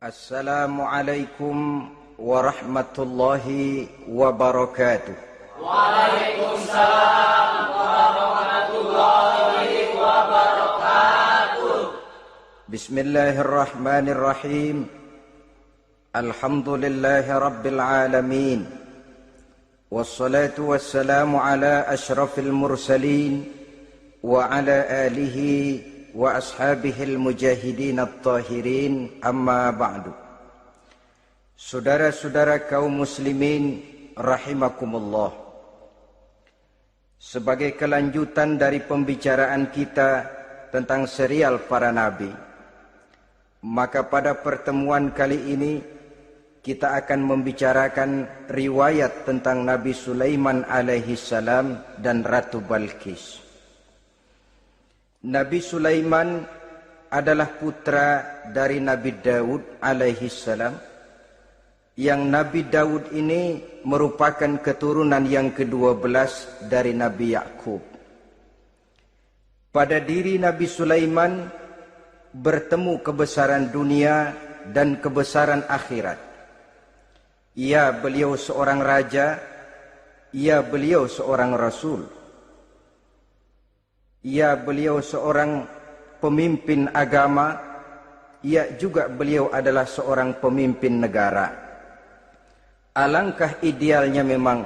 Assalamualaikum warahmatullahi wabarakatuh. Waalaikumsalam warahmatullahi wabarakatuh. Bismillahirrahmanirrahim. Alhamdulillahi rabbil alamin. Wassalatu wassalamu ala ashrafil mursalin wa ala alihi wa ashabihil mujahidin at-tahirin, amma ba'du. Saudara-saudara kaum muslimin rahimakumullah. Sebagai kelanjutan dari pembicaraan kita tentang serial para nabi, maka pada pertemuan kali ini kita akan membicarakan riwayat tentang Nabi Sulaiman alaihi salam dan Ratu Balqis. Nabi Sulaiman adalah putra dari Nabi Daud alaihi salam, yang Nabi Daud ini merupakan keturunan yang ke-12 dari Nabi Yakub. Pada diri Nabi Sulaiman bertemu kebesaran dunia dan kebesaran akhirat. Ya, beliau seorang raja, ya, beliau seorang rasul. Ya, beliau seorang pemimpin agama. Ya, juga beliau adalah seorang pemimpin negara. Alangkah idealnya memang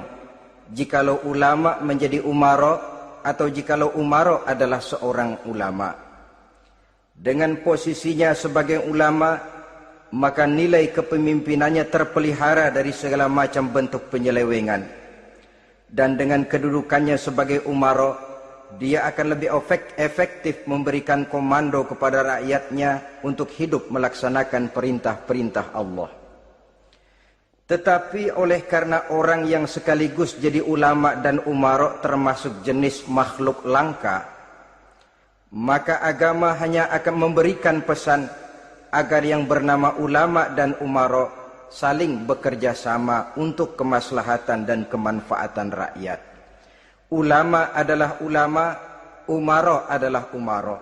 jikalau ulama menjadi umara, atau jikalau umara adalah seorang ulama. Dengan posisinya sebagai ulama, maka nilai kepemimpinannya terpelihara dari segala macam bentuk penyelewengan. Dan dengan kedudukannya sebagai umara, dia akan lebih efektif memberikan komando kepada rakyatnya untuk hidup melaksanakan perintah-perintah Allah. Tetapi oleh karena orang yang sekaligus jadi ulama dan umara termasuk jenis makhluk langka, maka agama hanya akan memberikan pesan agar yang bernama ulama dan umara saling bekerja sama untuk kemaslahatan dan kemanfaatan rakyat. Ulama adalah ulama, umara adalah umara.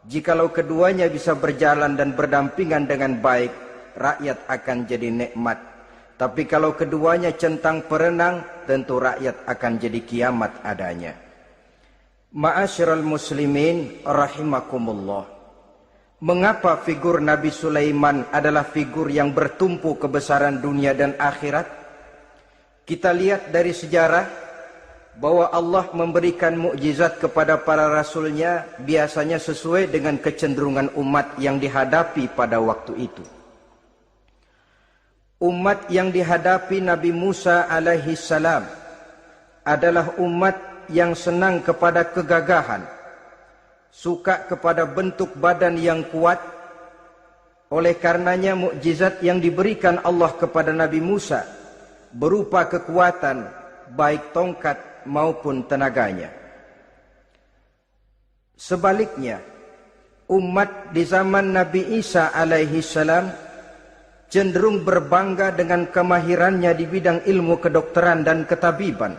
Jikalau keduanya bisa berjalan dan berdampingan dengan baik, rakyat akan jadi nikmat. Tapi kalau keduanya centang perenang, tentu rakyat akan jadi kiamat adanya. Ma'asyiral muslimin rahimakumullah. Mengapa figur Nabi Sulaiman adalah figur yang bertumpu kebesaran dunia dan akhirat? Kita lihat dari sejarah bahwa Allah memberikan mukjizat kepada para rasulnya biasanya sesuai dengan kecenderungan umat yang dihadapi pada waktu itu. Umat yang dihadapi Nabi Musa alaihi salam adalah umat yang senang kepada kegagahan, suka kepada bentuk badan yang kuat. Oleh karenanya mukjizat yang diberikan Allah kepada Nabi Musa berupa kekuatan baik tongkat maupun tenaganya. Sebaliknya, umat di zaman Nabi Isa alaihi salam cenderung berbangga dengan kemahirannya di bidang ilmu kedokteran dan ketabiban.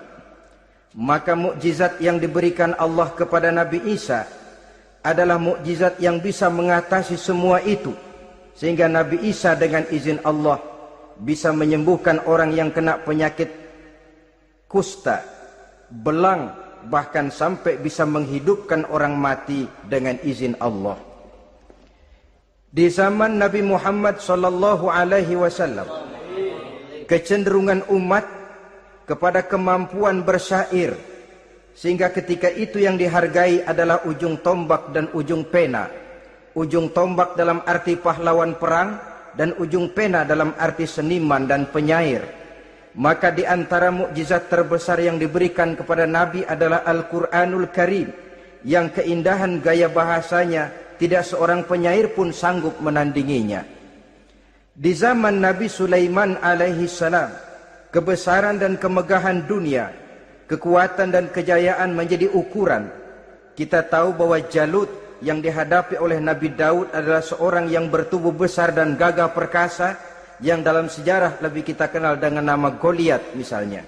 Maka mukjizat yang diberikan Allah kepada Nabi Isa adalah mukjizat yang bisa mengatasi semua itu, sehingga Nabi Isa dengan izin Allah bisa menyembuhkan orang yang kena penyakit kusta, belang, bahkan sampai bisa menghidupkan orang mati dengan izin Allah. Di zaman Nabi Muhammad sallallahu alaihi wasallam, kecenderungan umat kepada kemampuan bersyair, sehingga ketika itu yang dihargai adalah ujung tombak dan ujung pena. Ujung tombak dalam arti pahlawan perang, dan ujung pena dalam arti seniman dan penyair. Maka di antara mukjizat terbesar yang diberikan kepada Nabi adalah Al-Quranul Karim, yang keindahan gaya bahasanya tidak seorang penyair pun sanggup menandinginya. Di zaman Nabi Sulaiman alaihi salam, kebesaran dan kemegahan dunia, kekuatan dan kejayaan menjadi ukuran. Kita tahu bahwa Jalut yang dihadapi oleh Nabi Daud adalah seorang yang bertubuh besar dan gagah perkasa, yang dalam sejarah lebih kita kenal dengan nama Goliat misalnya.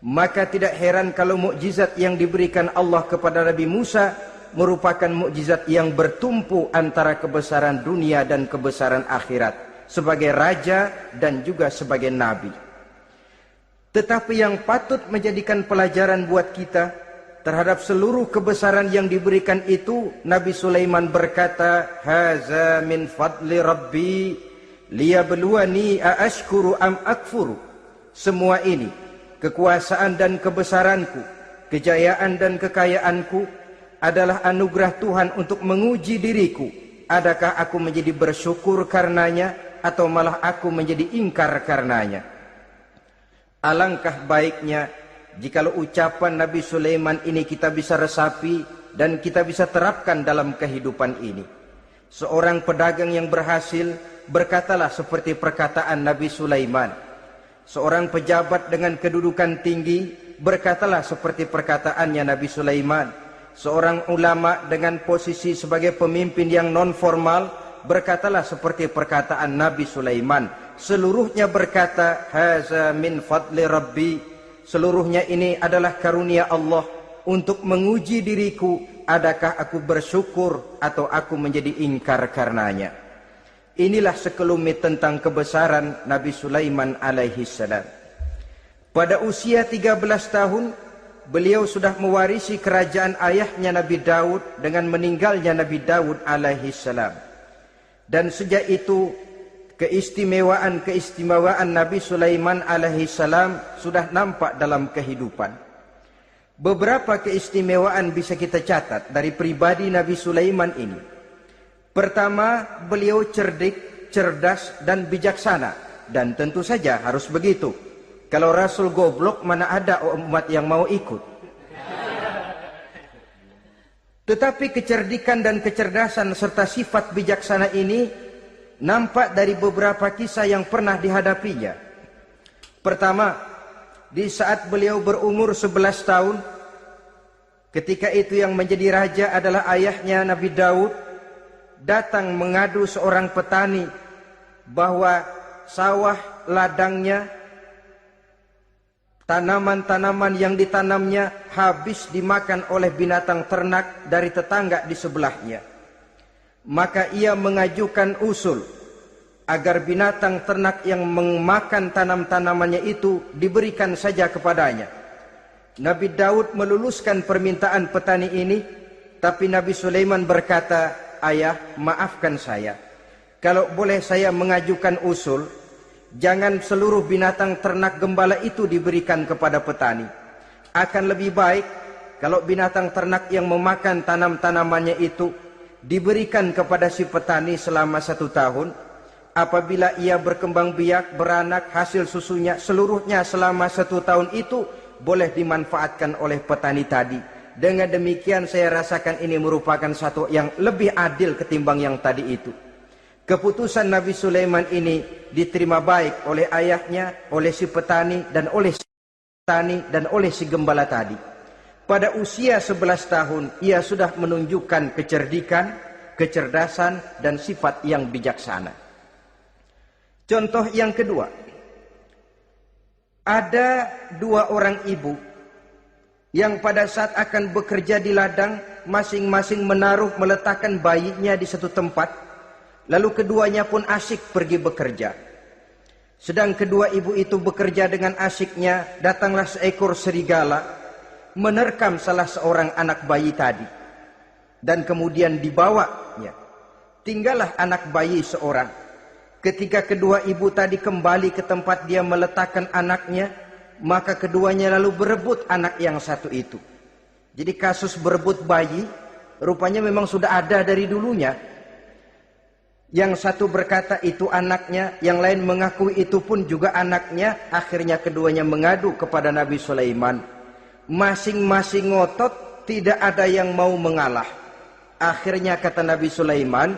Maka tidak heran kalau mukjizat yang diberikan Allah kepada Nabi Musa merupakan mukjizat yang bertumpu antara kebesaran dunia dan kebesaran akhirat, sebagai raja dan juga sebagai nabi. Tetapi yang patut menjadikan pelajaran buat kita terhadap seluruh kebesaran yang diberikan itu, Nabi Sulaiman berkata, "Haza min fadli Rabbi liyabluwani aashkuru am akfuru." Semua ini, kekuasaan dan kebesaranku, kejayaan dan kekayaanku adalah anugerah Tuhan untuk menguji diriku. Adakah aku menjadi bersyukur karenanya atau malah aku menjadi ingkar karenanya? Alangkah baiknya jikalau ucapan Nabi Sulaiman ini kita bisa resapi dan kita bisa terapkan dalam kehidupan ini. Seorang pedagang yang berhasil berkatalah seperti perkataan Nabi Sulaiman. Seorang pejabat dengan kedudukan tinggi berkatalah seperti perkataannya Nabi Sulaiman. Seorang ulama dengan posisi sebagai pemimpin yang non formal berkatalah seperti perkataan Nabi Sulaiman. Seluruhnya berkata, "Haza min fadli Rabbi." Seluruhnya ini adalah karunia Allah untuk menguji diriku, adakah aku bersyukur atau aku menjadi ingkar karenanya. Inilah sekelumit tentang kebesaran Nabi Sulaiman alaihi salam. Pada usia 13 tahun, beliau sudah mewarisi kerajaan ayahnya Nabi Daud dengan meninggalnya Nabi Daud alaihi salam. Dan sejak itu keistimewaan Nabi Sulaiman alaihi salam sudah nampak dalam kehidupan. Beberapa keistimewaan bisa kita catat dari pribadi Nabi Sulaiman ini. Pertama, beliau cerdik, cerdas dan bijaksana, dan tentu saja harus begitu. Kalau Rasul goblok, mana ada umat yang mau ikut. Tetapi kecerdikan dan kecerdasan serta sifat bijaksana ini nampak dari beberapa kisah yang pernah dihadapinya. Pertama, di saat beliau berumur 11 tahun, ketika itu yang menjadi raja adalah ayahnya Nabi Daud, datang mengadu seorang petani bahwa sawah ladangnya, tanaman-tanaman yang ditanamnya habis dimakan oleh binatang ternak dari tetangga di sebelahnya. Maka ia mengajukan usul agar binatang ternak yang memakan tanam-tanamannya itu diberikan saja kepadanya. Nabi Daud meluluskan permintaan petani ini, tapi Nabi Sulaiman berkata, "Ayah, maafkan saya. Kalau boleh saya mengajukan usul, jangan seluruh binatang ternak gembala itu diberikan kepada petani. Akan lebih baik kalau binatang ternak yang memakan tanam-tanamannya itu diberikan kepada si petani selama 1 tahun. Apabila ia berkembang biak, beranak, hasil susunya seluruhnya selama 1 tahun itu boleh dimanfaatkan oleh petani tadi. Dengan demikian saya rasakan ini merupakan satu yang lebih adil ketimbang yang tadi itu." Keputusan Nabi Sulaiman ini diterima baik oleh ayahnya, oleh si petani dan oleh si gembala tadi. Pada usia 11 tahun, ia sudah menunjukkan kecerdikan, kecerdasan, dan sifat yang bijaksana. Contoh yang kedua, ada 2 orang ibu yang pada saat akan bekerja di ladang, masing-masing meletakkan bayinya di satu tempat, lalu keduanya pun asyik pergi bekerja. Sedang kedua ibu itu bekerja dengan asyiknya, datanglah seekor serigala menerkam salah seorang anak bayi tadi, dan kemudian dibawanya. Tinggallah anak bayi seorang. Ketika kedua ibu tadi kembali ke tempat dia meletakkan anaknya, maka keduanya lalu berebut anak yang satu itu. Jadi kasus berebut bayi rupanya memang sudah ada dari dulunya. Yang satu berkata itu anaknya, yang lain mengakui itu pun juga anaknya. Akhirnya keduanya mengadu kepada Nabi Sulaiman. Masing-masing ngotot, tidak ada yang mau mengalah. Akhirnya kata Nabi Sulaiman,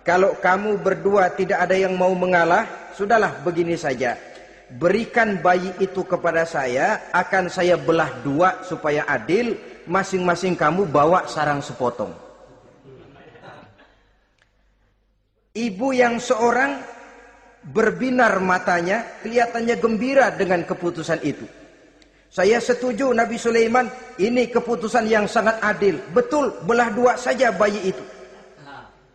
"Kalau kamu berdua tidak ada yang mau mengalah, sudahlah begini saja. Berikan bayi itu kepada saya, akan saya belah 2 supaya adil. Masing-masing kamu bawa sarang sepotong." Ibu yang seorang berbinar matanya, kelihatannya gembira dengan keputusan itu. "Saya setuju Nabi Sulaiman, ini keputusan yang sangat adil. Betul, belah 2 saja bayi itu."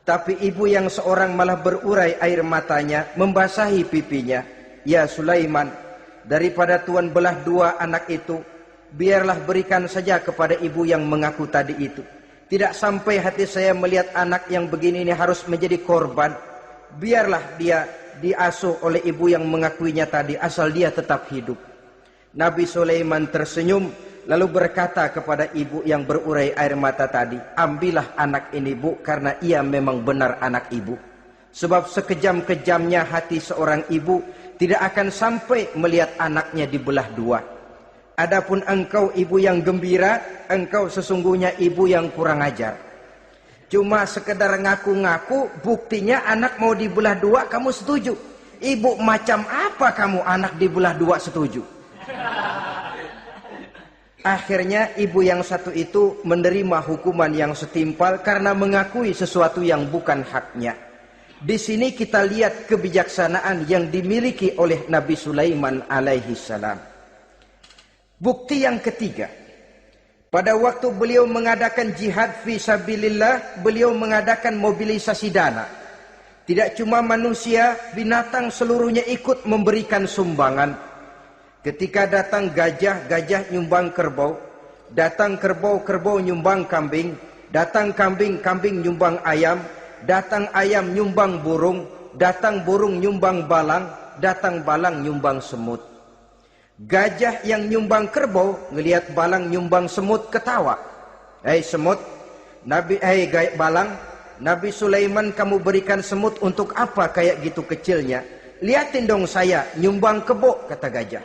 Tapi ibu yang seorang malah berurai air matanya, membasahi pipinya. Ya Sulaiman, daripada Tuhan belah dua anak itu, biarlah berikan saja kepada ibu yang mengaku tadi itu. Tidak sampai hati saya melihat anak yang begini ini harus menjadi korban. Biarlah dia diasuh oleh ibu yang mengakuinya tadi, asal dia tetap hidup. Nabi Sulaiman tersenyum, lalu berkata kepada ibu yang berurai air mata tadi, ambillah anak ini bu, karena ia memang benar anak ibu. Sebab sekejam-kejamnya hati seorang ibu tidak akan sampai melihat anaknya dibelah dua. Adapun engkau ibu yang gembira, engkau sesungguhnya ibu yang kurang ajar. Cuma sekedar ngaku-ngaku, buktinya anak mau dibelah dua kamu setuju. Ibu macam apa kamu anak dibelah dua setuju? Akhirnya ibu yang satu itu menerima hukuman yang setimpal karena mengakui sesuatu yang bukan haknya. Di sini kita lihat kebijaksanaan yang dimiliki oleh Nabi Sulaiman alaihi salam. Bukti yang ketiga, pada waktu beliau mengadakan jihad fi sabilillah, beliau mengadakan mobilisasi dana. Tidak cuma manusia, binatang seluruhnya ikut memberikan sumbangan. Ketika datang gajah, gajah nyumbang kerbau. Datang kerbau, kerbau nyumbang kambing. Datang kambing, kambing nyumbang ayam. Datang ayam nyumbang burung. Datang burung nyumbang balang. Datang balang nyumbang semut. Gajah yang nyumbang kerbau ngelihat balang nyumbang semut ketawa. Hei semut, balang, Nabi Sulaiman kamu berikan semut untuk apa kayak gitu kecilnya? Liatin dong saya nyumbang kebo, kata gajah.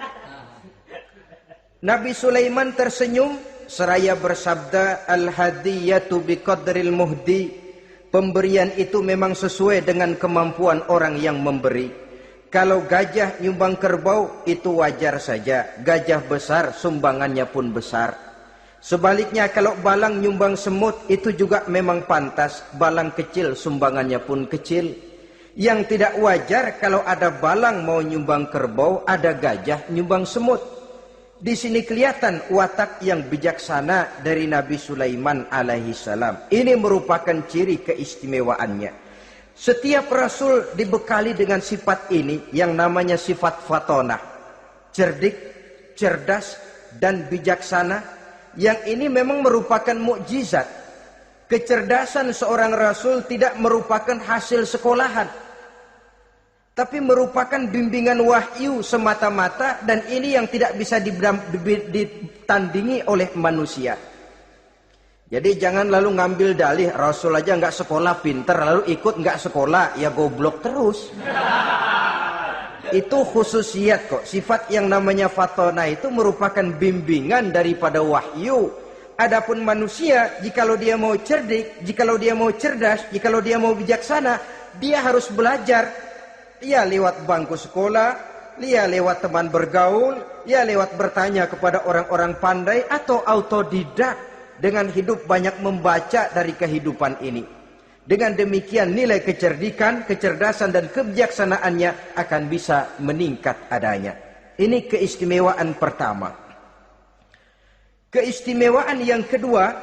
Nabi Sulaiman tersenyum seraya bersabda, al-hadiyatu biqadril muhdi. Pemberian itu memang sesuai dengan kemampuan orang yang memberi. Kalau gajah nyumbang kerbau itu wajar saja. Gajah besar sumbangannya pun besar. Sebaliknya kalau balang nyumbang semut itu juga memang pantas. Balang kecil sumbangannya pun kecil. Yang tidak wajar kalau ada balang mau nyumbang kerbau, ada gajah nyumbang semut. Di sini kelihatan watak yang bijaksana dari Nabi Sulaiman alaihi salam. Ini merupakan ciri keistimewaannya. Setiap rasul dibekali dengan sifat ini yang namanya sifat fatonah. Cerdik, cerdas, dan bijaksana. Yang ini memang merupakan mukjizat. Kecerdasan seorang rasul tidak merupakan hasil sekolahan, tapi merupakan bimbingan wahyu semata-mata, dan ini yang tidak bisa ditandingi oleh manusia. Jadi jangan lalu ngambil dalih Rasul aja nggak sekolah pinter, lalu ikut nggak sekolah, ya goblok terus. Itu khususiat kok. Sifat yang namanya fatona itu merupakan bimbingan daripada wahyu. Adapun manusia, jikalau dia mau cerdik, jikalau dia mau cerdas, jikalau dia mau bijaksana, dia harus belajar. Ya lewat bangku sekolah, ya lewat teman bergaul, ya lewat bertanya kepada orang-orang pandai, atau autodidak dengan hidup banyak membaca dari kehidupan ini. Dengan demikian nilai kecerdikan, kecerdasan dan kebijaksanaannya akan bisa meningkat adanya. Ini keistimewaan pertama. Keistimewaan yang kedua,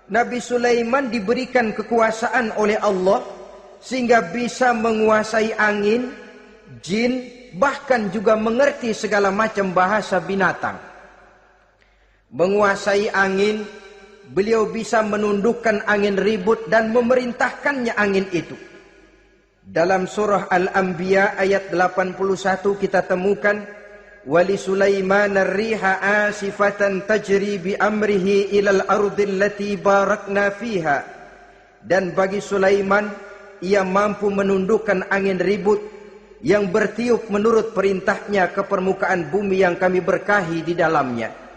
Nabi Sulaiman diberikan kekuasaan oleh Allah sehingga bisa menguasai angin, jin, bahkan juga mengerti segala macam bahasa binatang. Menguasai angin, beliau bisa menundukkan angin ribut dan memerintahkannya angin itu. Dalam surah Al-Anbiya ayat 81 kita temukan, wali Sulaiman ar-riha asifatan tajri bi amrihi ilal ardil lati barakna fiha. Dan bagi Sulaiman, ia mampu menundukkan angin ribut yang bertiup menurut perintahnya ke permukaan bumi yang kami berkahi di dalamnya.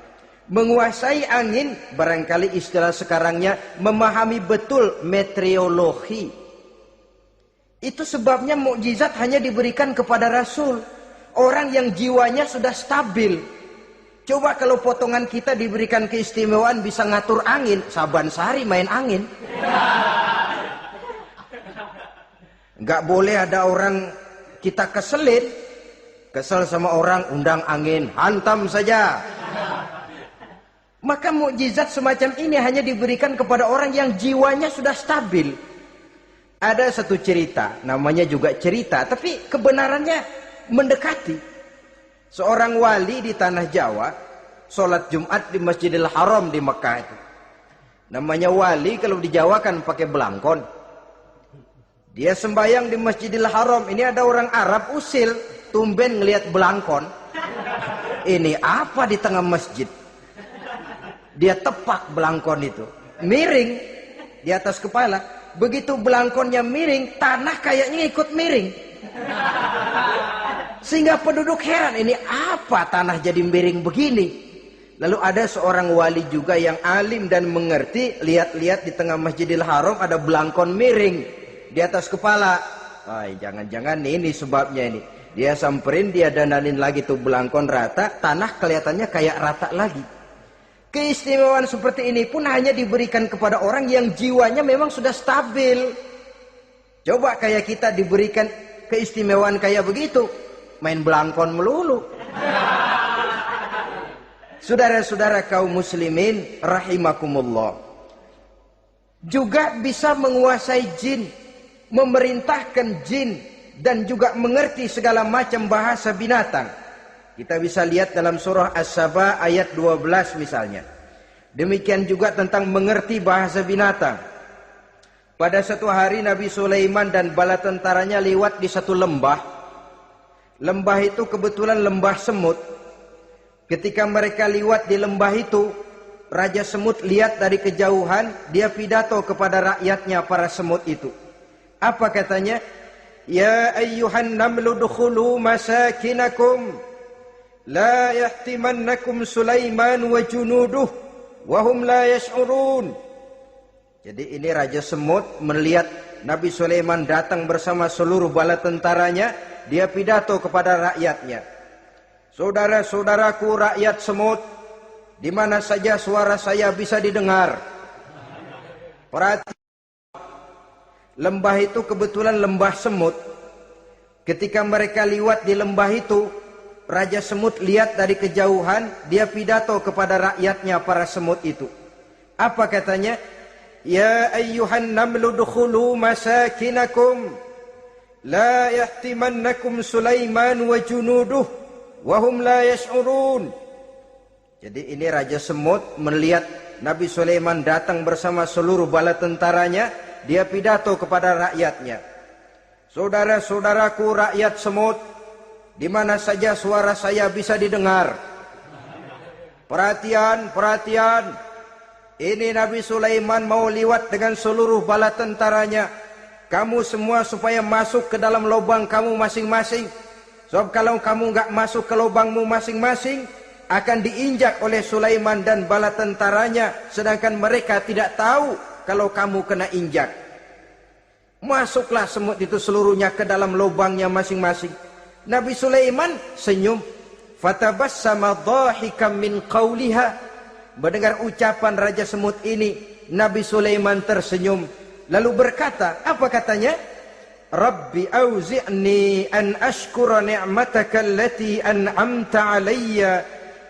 Menguasai angin, barangkali istilah sekarangnya, memahami betul meteorologi. Itu sebabnya mukjizat hanya diberikan kepada Rasul. Orang yang jiwanya sudah stabil. Coba kalau potongan kita diberikan keistimewaan bisa ngatur angin, Saban Sari main angin. Nggak boleh ada orang kita keselin. Kesel sama orang, undang angin, hantam saja. Maka mukjizat semacam ini hanya diberikan kepada orang yang jiwanya sudah stabil. Ada satu cerita, namanya juga cerita, tapi kebenarannya mendekati. Seorang wali di tanah Jawa, sholat Jumat di Masjidil Haram di Mekah itu. Namanya wali kalau di Jawa kan pakai belangkon. Dia sembahyang di Masjidil Haram. Ini ada orang Arab usil, tumben ngelihat belangkon. Ini apa di tengah masjid? Dia tepak belangkon itu, miring di atas kepala. Begitu belangkonnya miring, tanah kayaknya ikut miring. Sehingga penduduk heran, ini apa tanah jadi miring begini? Lalu ada seorang wali juga yang alim dan mengerti, lihat-lihat di tengah Masjidil Haram ada belangkon miring di atas kepala. Jangan-jangan ini sebabnya ini. Dia samperin, dia dandanin lagi tuh belangkon rata, tanah kelihatannya kayak rata lagi. Keistimewaan seperti ini pun hanya diberikan kepada orang yang jiwanya memang sudah stabil. Coba kayak kita diberikan keistimewaan kayak begitu, main belangkon melulu. Saudara-saudara kaum muslimin rahimakumullah, juga bisa menguasai jin, memerintahkan jin, dan juga mengerti segala macam bahasa binatang. Kita bisa lihat dalam surah As-Saba ayat 12 misalnya. Demikian juga tentang mengerti bahasa binatang. Pada satu hari Nabi Sulaiman dan bala tentaranya lewat di satu lembah. Lembah itu kebetulan lembah semut. Ketika mereka lewat di lembah itu, Raja Semut lihat dari kejauhan, dia pidato kepada rakyatnya para semut itu. Apa katanya? Ya ayyuhan namlu dukhulu masakinakum. La yahtimannakum Sulaiman wa junuduh wa hum la yash'urun. Jadi ini Raja Semut melihat Nabi Sulaiman datang bersama seluruh bala tentaranya, dia pidato kepada rakyatnya. Saudara-saudaraku rakyat semut, di mana saja suara saya bisa didengar. Perhatikan, lembah itu kebetulan lembah semut. Ketika mereka lewat di lembah itu, Raja Semut lihat dari kejauhan, dia pidato kepada rakyatnya para semut itu. Apa katanya? Ya ayyuhan namlu dukhulu masakinakum. La yahtimannakum Sulaiman wa junuduh wa hum la yash'urun. Jadi ini Raja Semut melihat Nabi Sulaiman datang bersama seluruh bala tentaranya, dia pidato kepada rakyatnya. Saudara-saudaraku rakyat semut, di mana saja suara saya bisa didengar. Perhatian, perhatian. Ini Nabi Sulaiman mau lewat dengan seluruh bala tentaranya. Kamu semua supaya masuk ke dalam lubang kamu masing-masing. Sebab kalau kamu nggak masuk ke lubangmu masing-masing, akan diinjak oleh Sulaiman dan bala tentaranya. Sedangkan mereka tidak tahu kalau kamu kena injak. Masuklah semut itu seluruhnya ke dalam lubangnya masing-masing. Nabi Sulaiman senyum. Fatabassama dhahikan min qawliha. Mendengar ucapan Raja Semut ini, Nabi Sulaiman tersenyum. Lalu berkata, apa katanya? Rabbi auzi'ni an ashkura ni'mataka allati an'amta alayya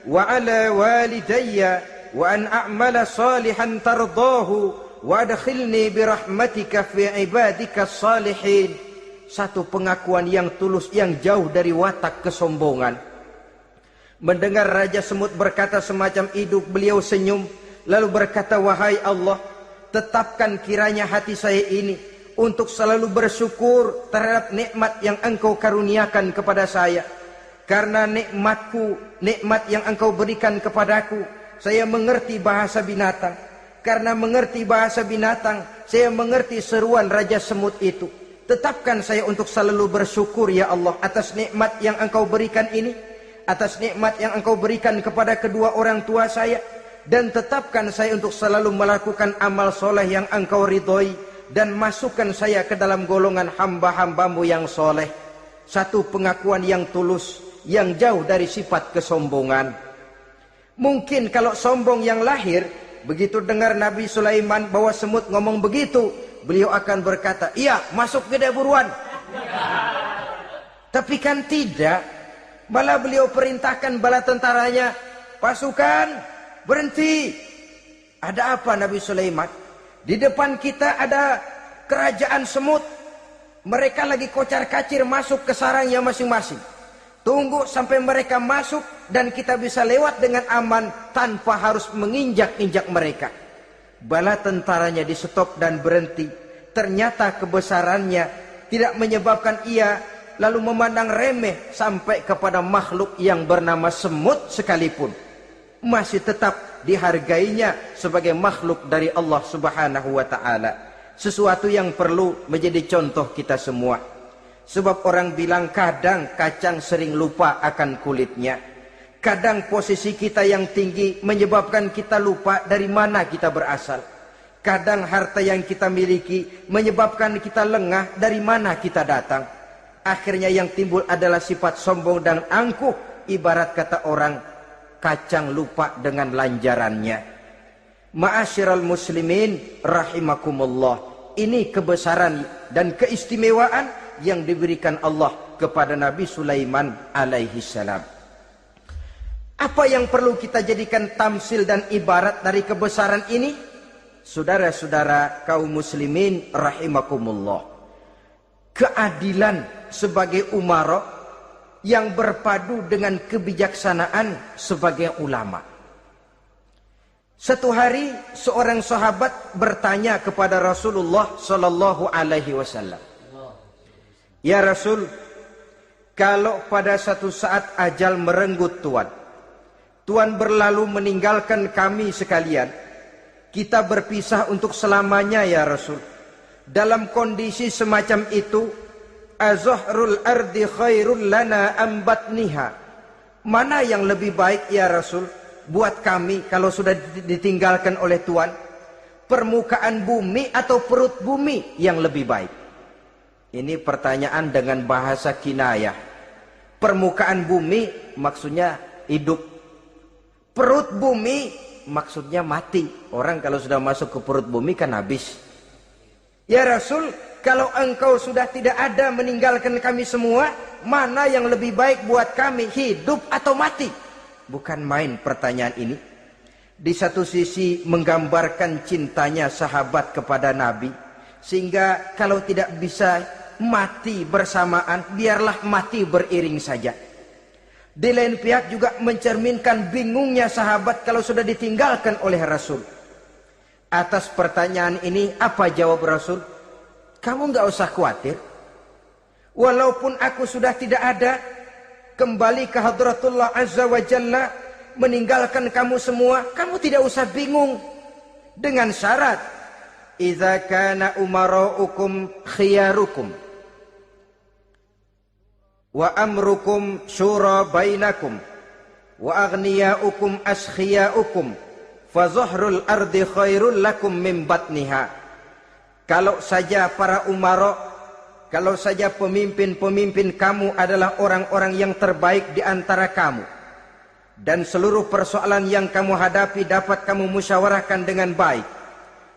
wa ala walidayya wa an a'mala salihan tardahu wa adkhilni birahmatika fi ibadika salihin. Satu pengakuan yang tulus, yang jauh dari watak kesombongan. Mendengar Raja Semut berkata semacam itu, beliau senyum. Lalu berkata, wahai Allah, tetapkan kiranya hati saya ini untuk selalu bersyukur terhadap nikmat yang engkau karuniakan kepada saya. Karena nikmatku, nikmat yang engkau berikan kepadaku, saya mengerti bahasa binatang. Karena mengerti bahasa binatang, saya mengerti seruan Raja Semut itu. Tetapkan saya untuk selalu bersyukur ya Allah atas nikmat yang engkau berikan ini, atas nikmat yang engkau berikan kepada kedua orang tua saya, dan tetapkan saya untuk selalu melakukan amal soleh yang engkau ridhoi, dan masukkan saya ke dalam golongan hamba-hambamu yang soleh. Satu pengakuan yang tulus, yang jauh dari sifat kesombongan. Mungkin kalau sombong yang lahir, begitu dengar Nabi Sulaiman bahwa semut ngomong begitu, beliau akan berkata, iya masuk gede buruan. Tapi kan tidak. Malah beliau perintahkan bala tentaranya, pasukan berhenti. Ada apa Nabi Sulaiman? Di depan kita ada kerajaan semut. Mereka lagi kocar-kacir masuk ke sarangnya masing-masing. Tunggu sampai mereka masuk dan kita bisa lewat dengan aman tanpa harus menginjak-injak mereka. Bala tentaranya di stop dan berhenti. Ternyata kebesarannya tidak menyebabkan ia lalu memandang remeh sampai kepada makhluk yang bernama semut sekalipun. Masih tetap dihargainya sebagai makhluk dari Allah Subhanahu wa ta'ala. Sesuatu yang perlu menjadi contoh kita semua. Sebab orang bilang kadang kacang sering lupa akan kulitnya. Kadang posisi kita yang tinggi menyebabkan kita lupa dari mana kita berasal. Kadang harta yang kita miliki menyebabkan kita lengah dari mana kita datang. Akhirnya yang timbul adalah sifat sombong dan angkuh. Ibarat kata orang, kacang lupa dengan lanjarannya. Ma'asyiral muslimin rahimakumullah. Ini kebesaran dan keistimewaan yang diberikan Allah kepada Nabi Sulaiman alaihi salam. Apa yang perlu kita jadikan tamsil dan ibarat dari kebesaran ini? Saudara-saudara kaum muslimin rahimakumullah. Keadilan sebagai umara yang berpadu dengan kebijaksanaan sebagai ulama. Satu hari seorang sahabat bertanya kepada Rasulullah sallallahu alaihi wasallam, "Ya Rasul, kalau pada satu saat ajal merenggut Tuhan berlalu meninggalkan kami sekalian, kita berpisah untuk selamanya ya Rasul. Dalam kondisi semacam itu, azahrul ardi khairul lana am batniha? Mana yang lebih baik ya Rasul buat kami kalau sudah ditinggalkan oleh Tuhan? Permukaan bumi atau perut bumi yang lebih baik?" Ini pertanyaan dengan bahasa kinayah. Permukaan bumi maksudnya hidup. Perut bumi maksudnya mati. Orang kalau sudah masuk ke perut bumi kan habis. "Ya Rasul, kalau engkau sudah tidak ada meninggalkan kami semua, mana yang lebih baik buat kami, hidup atau mati?" Bukan main pertanyaan ini. Di satu sisi menggambarkan cintanya sahabat kepada Nabi. Sehingga kalau tidak bisa mati bersamaan, biarlah mati beriring saja. Di lain pihak juga mencerminkan bingungnya sahabat kalau sudah ditinggalkan oleh Rasul. Atas pertanyaan ini apa jawab Rasul? "Kamu nggak usah khawatir. Walaupun aku sudah tidak ada, kembali ke hadratullah azza wa jalla, meninggalkan kamu semua, kamu tidak usah bingung. Dengan syarat, idza kana umaraukum khiyarukum wa amrukum syura bainakum wa aghniyaukum askhiyaukum fa zahrul ardi khairul lakum min batniha." Kalau saja para umara, kalau saja pemimpin-pemimpin kamu adalah orang-orang yang terbaik di antara kamu, dan seluruh persoalan yang kamu hadapi dapat kamu musyawarahkan dengan baik,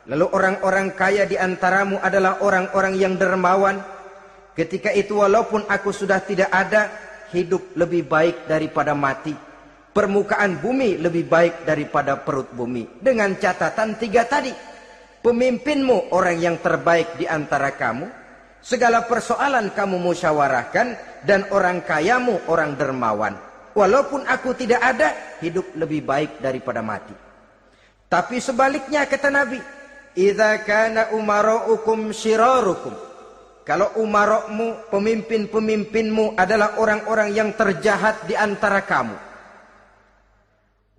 lalu orang-orang kaya di antaramu adalah orang-orang yang dermawan, ketika itu walaupun aku sudah tidak ada, hidup lebih baik daripada mati. Permukaan bumi lebih baik daripada perut bumi. Dengan catatan tiga tadi. Pemimpinmu orang yang terbaik di antara kamu, segala persoalan kamu musyawarahkan, dan orang kayamu orang dermawan. Walaupun aku tidak ada, hidup lebih baik daripada mati. Tapi sebaliknya kata Nabi, idza kana umaraukum syirarukum. Kalau umarokmu, pemimpin-pemimpinmu adalah orang-orang yang terjahat di antara kamu.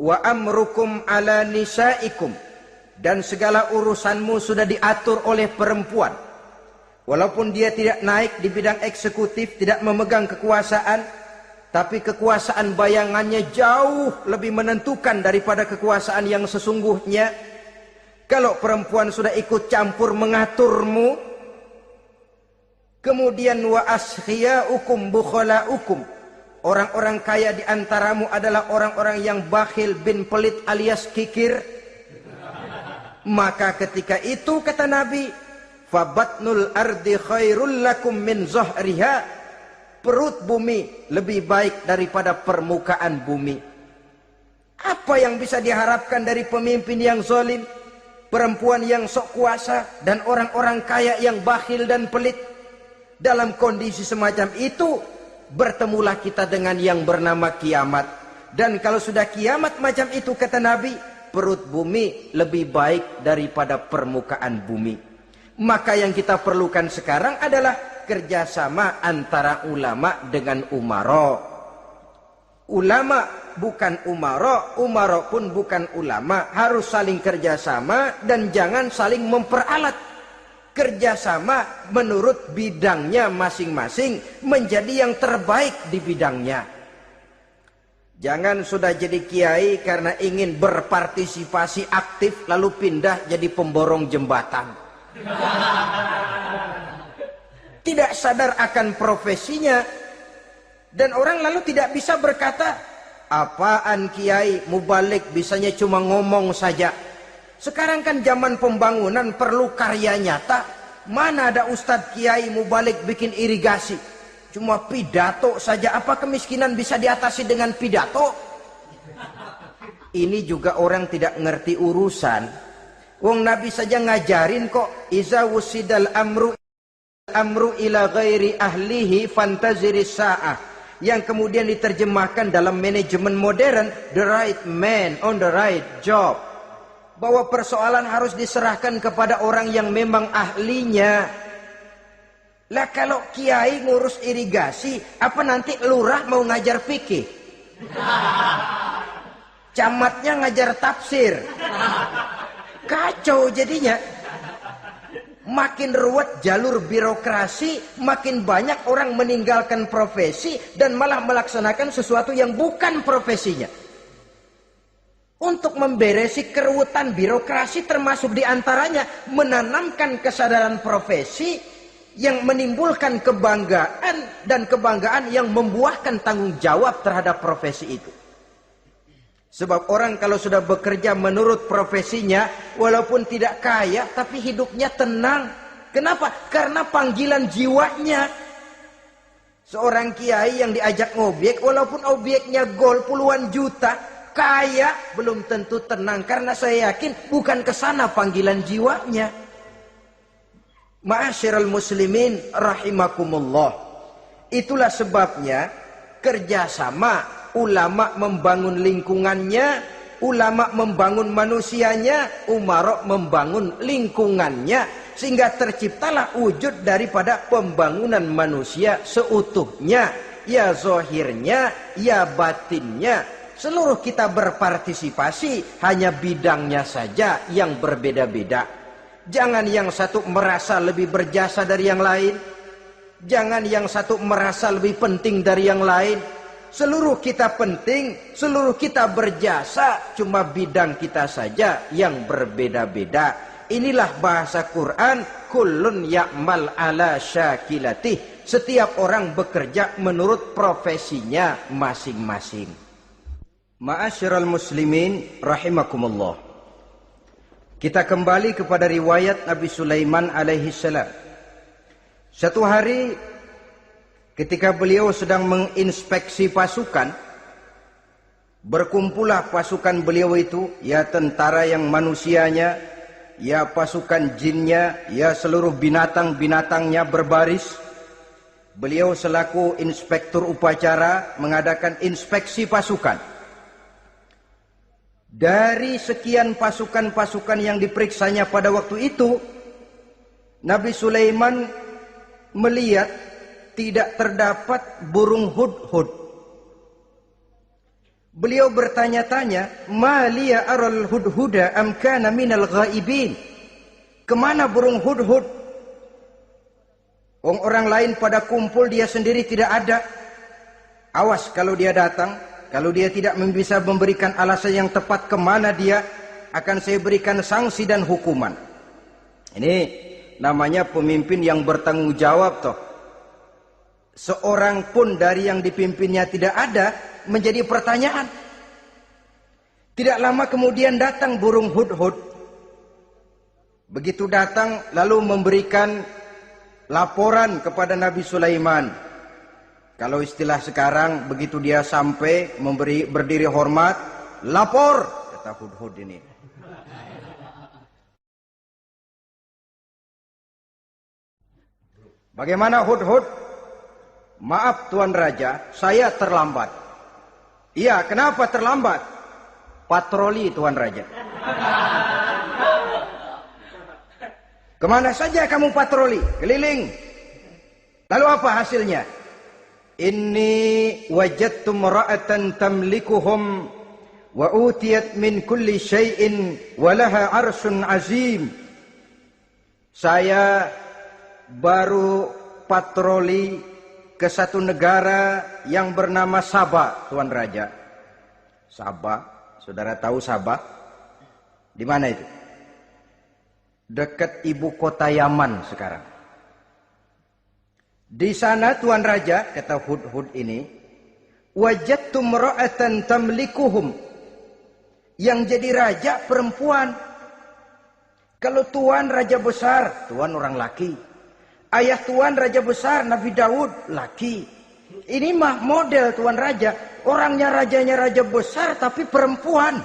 Wa amrukum ala nisaikum. Dan segala urusanmu sudah diatur oleh perempuan. Walaupun dia tidak naik di bidang eksekutif, tidak memegang kekuasaan, tapi kekuasaan bayangannya jauh lebih menentukan daripada kekuasaan yang sesungguhnya. Kalau perempuan sudah ikut campur mengaturmu, kemudian wa askhiyaukum bukhalaukum. Orang-orang kaya di antaramu adalah orang-orang yang bakhil bin pelit alias kikir. Maka ketika itu kata Nabi, fabatnul ardi khairul lakum min zahriha. Perut bumi lebih baik daripada permukaan bumi. Apa yang bisa diharapkan dari pemimpin yang zalim? perempuan yang sok kuasa, dan orang-orang kaya yang bakhil dan pelit. Dalam kondisi semacam itu, bertemulah kita dengan yang bernama kiamat. Dan kalau sudah kiamat macam itu, kata Nabi, perut bumi lebih baik daripada permukaan bumi. Maka yang kita perlukan sekarang adalah kerjasama antara ulama dengan umara. Ulama bukan umara, umara pun bukan ulama. Harus saling kerjasama dan jangan saling memperalat. Kerjasama menurut bidangnya masing-masing menjadi yang terbaik di bidangnya. Jangan sudah jadi kiai karena ingin berpartisipasi aktif lalu pindah jadi pemborong jembatan. Tidak sadar akan profesinya. Dan orang lalu tidak bisa berkata, apaan kiai mubalik bisanya cuma ngomong saja. Sekarang kan zaman pembangunan perlu karya nyata. Mana ada ustadz kiai mubalik bikin irigasi? Cuma pidato saja. Apa kemiskinan bisa diatasi dengan pidato? Ini juga orang tidak ngerti urusan. Wong Nabi saja ngajarin kok. Iza wusidal amru ila ghairi ahlihi fantaziris sa'ah. Yang kemudian diterjemahkan dalam manajemen modern, the right man on the right job. Bahwa persoalan harus diserahkan kepada orang yang memang ahlinya. Lah kalau kiai ngurus irigasi, apa nanti lurah mau ngajar fikih? Camatnya ngajar tafsir. Kacau jadinya. Makin ruwet jalur birokrasi, makin banyak orang meninggalkan profesi dan malah melaksanakan sesuatu yang bukan profesinya. Untuk memberesi keruwetan birokrasi termasuk diantaranya menanamkan kesadaran profesi yang menimbulkan kebanggaan dan kebanggaan yang membuahkan tanggung jawab terhadap profesi itu. Sebab orang kalau sudah bekerja menurut profesinya, walaupun tidak kaya, tapi hidupnya tenang. Kenapa? Karena panggilan jiwanya. Seorang kiai yang diajak ngobjek, walaupun objeknya gol puluhan juta, kaya, belum tentu tenang. Karena saya yakin bukan ke sana panggilan jiwanya. Ma'asyiral muslimin rahimakumullah. Itulah sebabnya kerjasama. Ulama membangun lingkungannya, ulama membangun manusianya, umarok membangun lingkungannya, sehingga terciptalah wujud daripada pembangunan manusia seutuhnya, ya zahirnya, ya batinnya. Seluruh kita berpartisipasi, hanya bidangnya saja yang berbeda-beda. Jangan yang satu merasa lebih berjasa dari yang lain, jangan yang satu merasa lebih penting dari yang lain. Seluruh kita penting, seluruh kita berjasa, cuma bidang kita saja yang berbeda-beda. Inilah bahasa Quran, kullun ya'mal ala syakilatih. Setiap orang bekerja menurut profesinya masing-masing. Ma'asyiral muslimin rahimakumullah. Kita kembali kepada riwayat Nabi Sulaiman alaihi salam. Satu hari ketika beliau sedang menginspeksi pasukan, berkumpullah pasukan beliau itu, ya tentara yang manusianya, ya pasukan jinnya, ya seluruh binatang-binatangnya berbaris. Beliau selaku inspektur upacara mengadakan inspeksi pasukan. Dari sekian pasukan-pasukan yang diperiksanya pada waktu itu, Nabi Sulaiman melihat tidak terdapat burung hudhud. Beliau bertanya-tanya, "Ma liya aral hudhuda am kana minal ghaibin?" Kemana burung hudhud? Orang lain pada kumpul, dia sendiri tidak ada. Awas kalau dia datang, kalau dia tidak bisa memberikan alasan yang tepat kemana dia, akan saya berikan sanksi dan hukuman. Ini namanya pemimpin yang bertanggung jawab toh. Seorang pun dari yang dipimpinnya tidak ada, menjadi pertanyaan. Tidak lama kemudian datang burung hudhud. Begitu datang lalu memberikan laporan kepada Nabi Sulaiman. Kalau istilah sekarang, begitu dia sampai berdiri hormat, lapor, kata hudhud ini. Bagaimana Hudhud? Maaf Tuan Raja, saya terlambat. Iya, kenapa terlambat? Patroli Tuan Raja. Kemana saja kamu patroli? Keliling. Lalu apa hasilnya? Inni wajadtu imra'atan tamlikuhum wa utiyat min kulli syai'in wa laha 'arsyun 'azim. Saya baru patroli ke satu negara yang bernama Sabah, Tuan Raja. Sabah, saudara tahu Sabah? Di mana itu? Dekat ibu kota Yaman sekarang. Di sana Tuan Raja, kata Hudhud ini, wajadtu imra'atan tamlikuhum. Yang jadi raja perempuan. Kalau Tuan raja besar, Tuan orang laki. Ayah Tuan raja besar Nabi Daud laki. Ini mah model Tuan Raja. Orangnya rajanya raja besar tapi perempuan.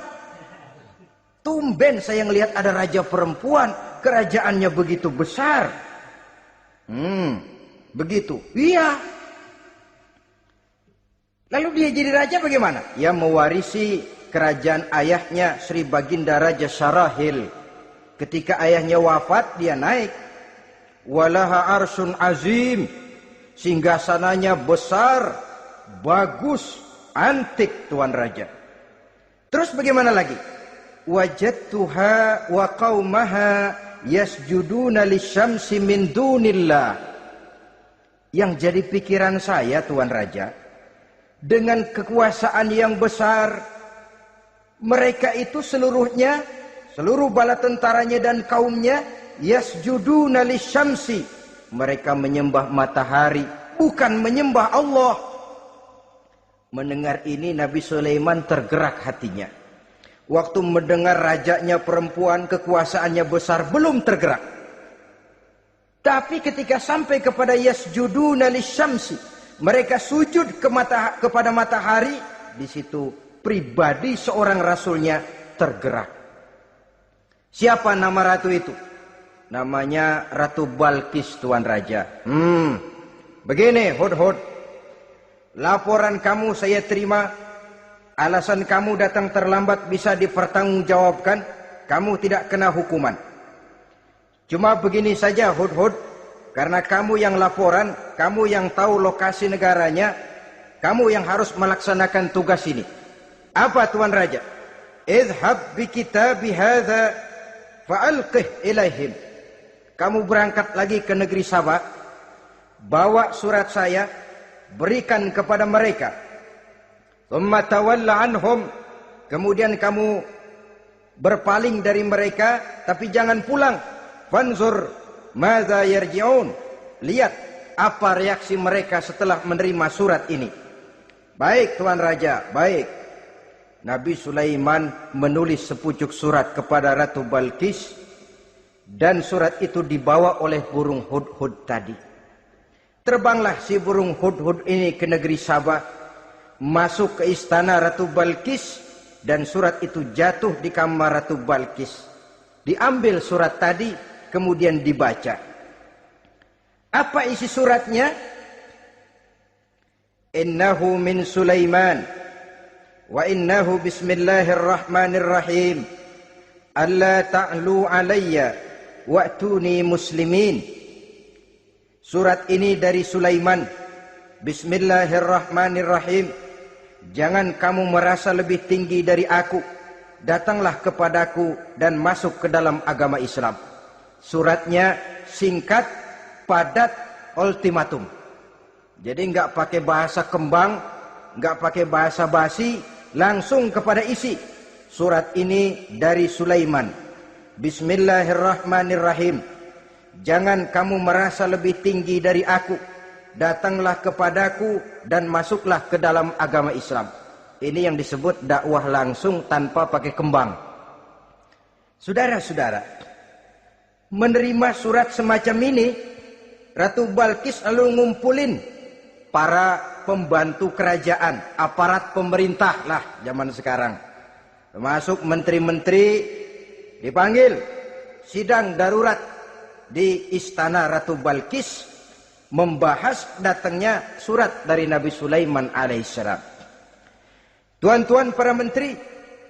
Tumben saya ngelihat ada raja perempuan. Kerajaannya begitu besar. Begitu. Iya. Lalu dia jadi raja bagaimana? Ya mewarisi kerajaan ayahnya Sri Baginda Raja Syarahil. Ketika ayahnya wafat dia naik. Walaha arsyun azim. Singgasananya besar, bagus, antik Tuan Raja. Terus bagaimana lagi? Wajadtuha wa qaumaha yasjuduna lisyamsi min dunillah. Yang jadi pikiran saya Tuan Raja, dengan kekuasaan yang besar, mereka itu seluruhnya, seluruh bala tentaranya dan kaumnya, yasjuduna lisyamsi. Mereka menyembah matahari, bukan menyembah Allah. Mendengar ini Nabi Sulaiman tergerak hatinya. Waktu mendengar rajanya perempuan, kekuasaannya besar, belum tergerak. Tapi ketika sampai kepada yasjuduna lisyamsi, mereka sujud kepada matahari, di situ pribadi seorang rasulnya tergerak. Siapa nama ratu itu? Namanya Ratu Balkis Tuan Raja. Begini Hudhud, laporan kamu saya terima. Alasan kamu datang terlambat bisa dipertanggungjawabkan. Kamu tidak kena hukuman. Cuma begini saja Hudhud, karena kamu yang laporan, kamu yang tahu lokasi negaranya, kamu yang harus melaksanakan tugas ini. Apa Tuan Raja? Izhab bi kitabi hadza fa'alqih ilaihim. Kamu berangkat lagi ke negeri Sabah, bawa surat saya, berikan kepada mereka. Thumma tawalla anhum. Kemudian kamu berpaling dari mereka, tapi jangan pulang. Fanzur madza yarji'un. Lihat apa reaksi mereka setelah menerima surat ini. Baik Tuan Raja, baik. Nabi Sulaiman menulis sepucuk surat kepada Ratu Balkis. Dan surat itu dibawa oleh burung Hudhud tadi. Terbanglah si burung Hudhud ini ke negeri Sabah. Masuk ke istana Ratu Balkis. Dan surat itu jatuh di kamar Ratu Balkis. Diambil surat tadi, kemudian dibaca. Apa isi suratnya? Innahu min Sulaiman. Wa innahu bismillahirrahmanirrahim. Alla ta'lu alayya. Wa'tuni muslimin. Surat ini dari Sulaiman. Bismillahirrahmanirrahim. Jangan kamu merasa lebih tinggi dari aku. Datanglah kepadaku dan masuk ke dalam agama Islam. Suratnya singkat, padat, ultimatum. Jadi enggak pakai bahasa kembang, enggak pakai bahasa basi, langsung kepada isi. Surat ini dari Sulaiman. Bismillahirrahmanirrahim. Jangan kamu merasa lebih tinggi dari aku. Datanglah kepadaku dan masuklah ke dalam agama Islam. Ini yang disebut dakwah langsung tanpa pakai kembang. Saudara-saudara, menerima surat semacam ini, Ratu Balkis lalu ngumpulin para pembantu kerajaan, aparat pemerintah lah zaman sekarang. Termasuk menteri-menteri. Dipanggil sidang darurat di istana Ratu Balkis. membahas datangnya surat dari Nabi Sulaiman alaihissalam. Tuan-tuan para menteri,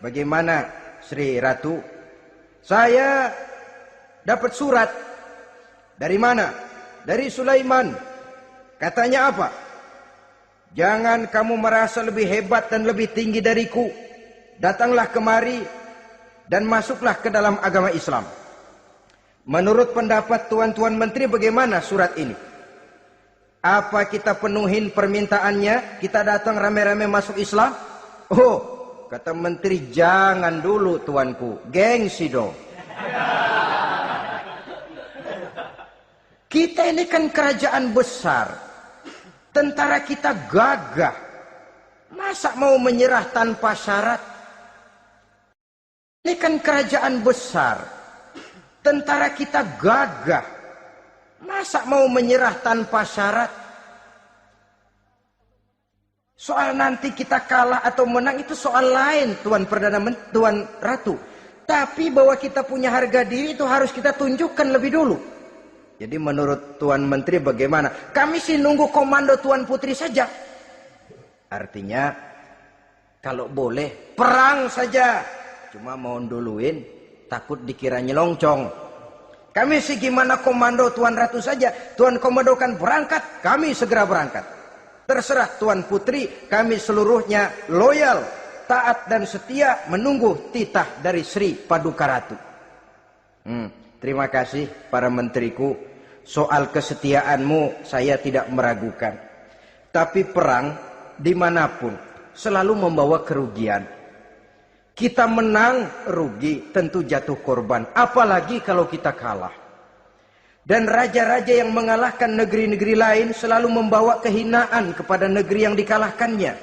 bagaimana Sri Ratu? Saya dapat surat. Dari mana? Dari Sulaiman. Katanya apa? Jangan kamu merasa lebih hebat dan lebih tinggi dariku. Datanglah kemari dan masuklah ke dalam agama Islam. Menurut pendapat tuan-tuan menteri, bagaimana surat ini? Apa kita penuhin permintaannya? Kita datang rame-rame masuk Islam? Oh, kata menteri, jangan dulu tuanku. Gengsi dong. Kita ini kan kerajaan besar. Tentara kita gagah. Masa mau menyerah tanpa syarat? Ini kan kerajaan besar. Tentara kita gagah. Masa mau menyerah tanpa syarat? Soal nanti kita kalah atau menang itu soal lain, Tuan Perdana Menteri, Tuan Ratu. Tapi bahwa kita punya harga diri itu harus kita tunjukkan lebih dulu. Jadi menurut Tuan Menteri bagaimana? Kami sih nunggu komando Tuan Putri saja. Artinya kalau boleh perang saja. Cuma mau duluin takut dikira nyelongcong. Kami sih gimana komando Tuan Ratu saja. Tuan komandokan berangkat, kami segera berangkat. Terserah Tuan Putri, kami seluruhnya loyal, taat dan setia menunggu titah dari Sri Paduka Ratu. Terima kasih para menteriku. Soal kesetiaanmu saya tidak meragukan. Tapi perang dimanapun selalu membawa kerugian. Kita menang, rugi, tentu jatuh korban. Apalagi kalau kita kalah. Dan raja-raja yang mengalahkan negeri-negeri lain selalu membawa kehinaan kepada negeri yang dikalahkannya.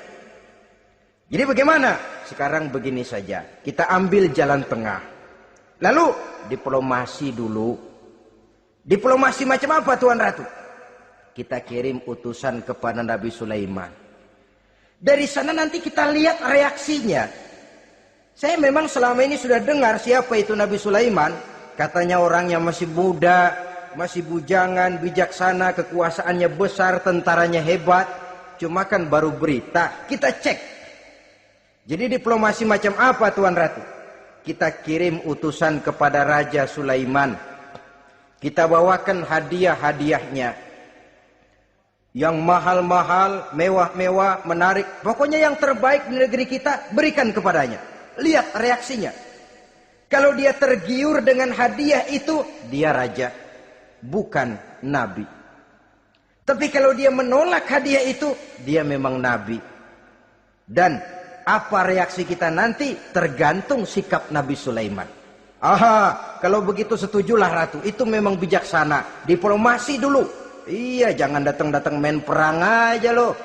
Jadi bagaimana? Sekarang begini saja. Kita ambil jalan tengah. Lalu diplomasi dulu. Diplomasi macam apa Tuan Ratu? Kita kirim utusan kepada Nabi Sulaiman. Dari sana nanti kita lihat reaksinya. Saya memang selama ini sudah dengar siapa itu Nabi Sulaiman. Katanya orang yang masih muda, masih bujangan, bijaksana, kekuasaannya besar, tentaranya hebat. Cuma kan baru berita, kita cek. Jadi diplomasi macam apa Tuan Ratu? Kita kirim utusan kepada Raja Sulaiman. Kita bawakan hadiah-hadiahnya. Yang mahal-mahal, mewah-mewah, menarik. Pokoknya yang terbaik di negeri kita berikan kepadanya. Lihat reaksinya. Kalau dia tergiur dengan hadiah itu, dia raja, bukan nabi. Tapi kalau dia menolak hadiah itu, dia memang nabi. Dan apa reaksi kita nanti tergantung sikap Nabi Sulaiman. Aha, kalau begitu setujulah Ratu. Itu memang bijaksana. Diplomasi dulu. Iya, jangan datang-datang main perang aja loh.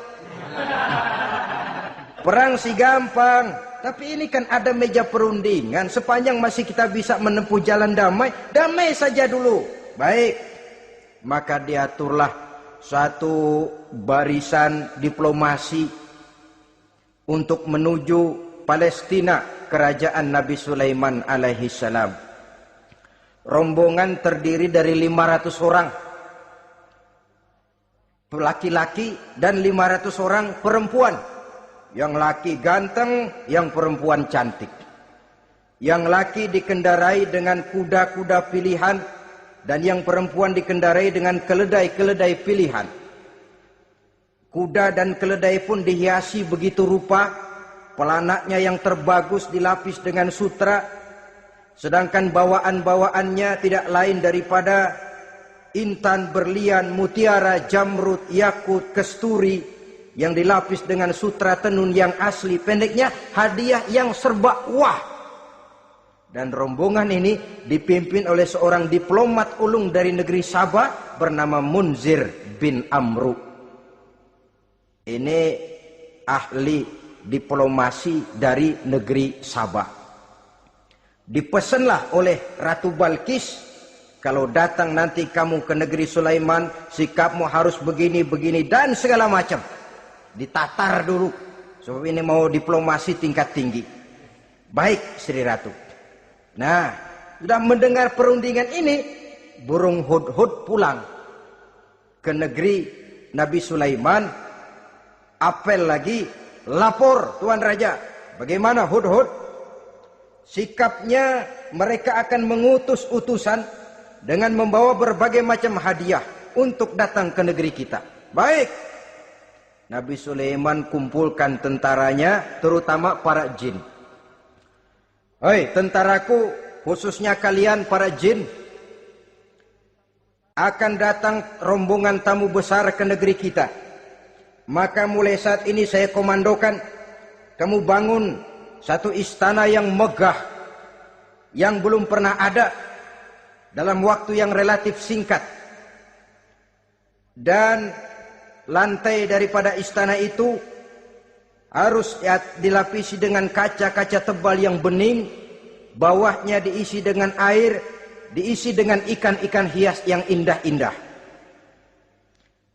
Perang sih gampang. Tapi ini kan ada meja perundingan. Sepanjang masih kita bisa menempuh jalan damai, damai saja dulu. Baik. Maka diaturlah satu barisan diplomasi untuk menuju Palestina, kerajaan Nabi Sulaiman alaihi salam. Rombongan terdiri dari 500 orang laki-laki dan 500 orang perempuan. Yang laki ganteng, yang perempuan cantik. Yang laki dikendarai dengan kuda-kuda pilihan, dan yang perempuan dikendarai dengan keledai-keledai pilihan. Kuda dan keledai pun dihiasi begitu rupa, pelanaknya yang terbagus dilapis dengan sutra, sedangkan bawaan-bawaannya tidak lain daripada intan, berlian, mutiara, jamrud, yakut, kesturi, yang dilapis dengan sutra tenun yang asli. Pendeknya hadiah yang serba wah. Dan rombongan ini dipimpin oleh seorang diplomat ulung dari negeri Sabah bernama Munzir bin Amru. Ini ahli diplomasi dari negeri Sabah. Dipesanlah oleh Ratu Balkis, kalau datang nanti kamu ke negeri Sulaiman, sikapmu harus begini, begini, dan segala macam. Ditatar dulu. Sebab ini mau diplomasi tingkat tinggi. Baik Sri Ratu. Nah, sudah mendengar perundingan ini, burung hudhud pulang. ke negeri Nabi Sulaiman. Apel lagi, lapor Tuan Raja, bagaimana Hudhud? Sikapnya mereka akan mengutus utusan dengan membawa berbagai macam hadiah untuk datang ke negeri kita. Baik. Nabi Sulaiman kumpulkan tentaranya, terutama para jin. Hei tentaraku, khususnya kalian para jin, akan datang rombongan tamu besar ke negeri kita. Maka mulai saat ini saya komandokan, kamu bangun satu istana yang megah, yang belum pernah ada dalam waktu yang relatif singkat. Dan lantai daripada istana itu harus dilapisi dengan kaca-kaca tebal yang bening, bawahnya diisi dengan air, diisi dengan ikan-ikan hias yang indah-indah.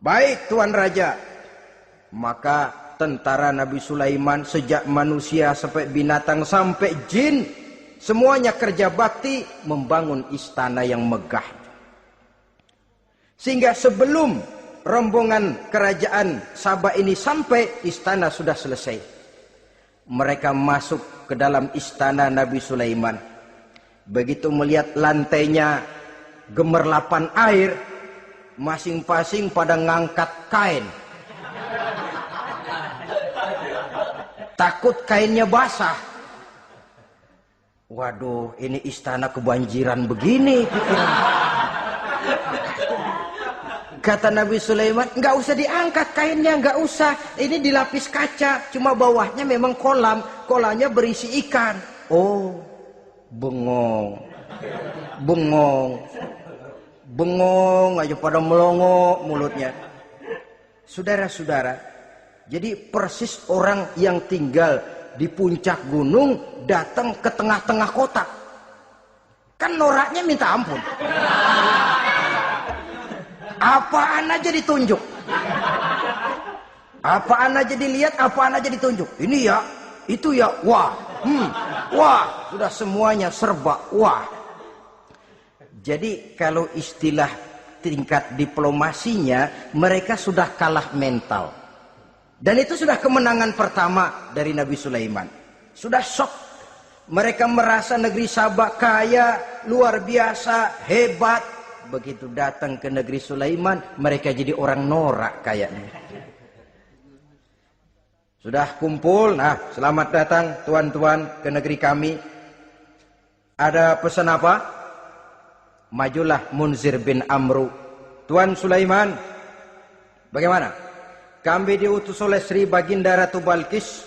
Baik Tuan Raja. Maka tentara Nabi Sulaiman, sejak manusia sampai binatang sampai jin, semuanya kerja bakti membangun istana yang megah. Sehingga sebelum rombongan kerajaan Sabah ini sampai, istana sudah selesai. Mereka masuk ke dalam istana Nabi Sulaiman. Begitu melihat lantainya gemerlapan air, masing-masing pada ngangkat kain. Takut kainnya basah. Waduh, ini istana kebanjiran begini. Kata Nabi Sulaiman, nggak usah diangkat kainnya, nggak usah. Ini dilapis kaca, cuma bawahnya memang kolam. Kolamnya berisi ikan. Oh, bengong. Bengong. Bengong aja pada melongo mulutnya. Saudara-saudara, jadi persis orang yang tinggal di puncak gunung datang ke tengah-tengah kota. Kan noraknya minta ampun. Apaan aja ditunjuk. Apaan aja dilihat, apaan aja ditunjuk. Ini ya, itu ya, wah. Wah, sudah semuanya serba wah. Jadi kalau istilah tingkat diplomasinya, mereka sudah kalah mental. Dan itu sudah kemenangan pertama dari Nabi Sulaiman. Sudah shock. Mereka merasa negeri Sabah kaya, luar biasa, hebat. Begitu datang ke negeri Sulaiman, mereka jadi orang norak kayaknya. Sudah kumpul, nah selamat datang tuan-tuan ke negeri kami. Ada pesan apa? Majulah Munzir bin Amru. Tuan Sulaiman, bagaimana? Kami diutus oleh Sri Baginda Ratu Balkis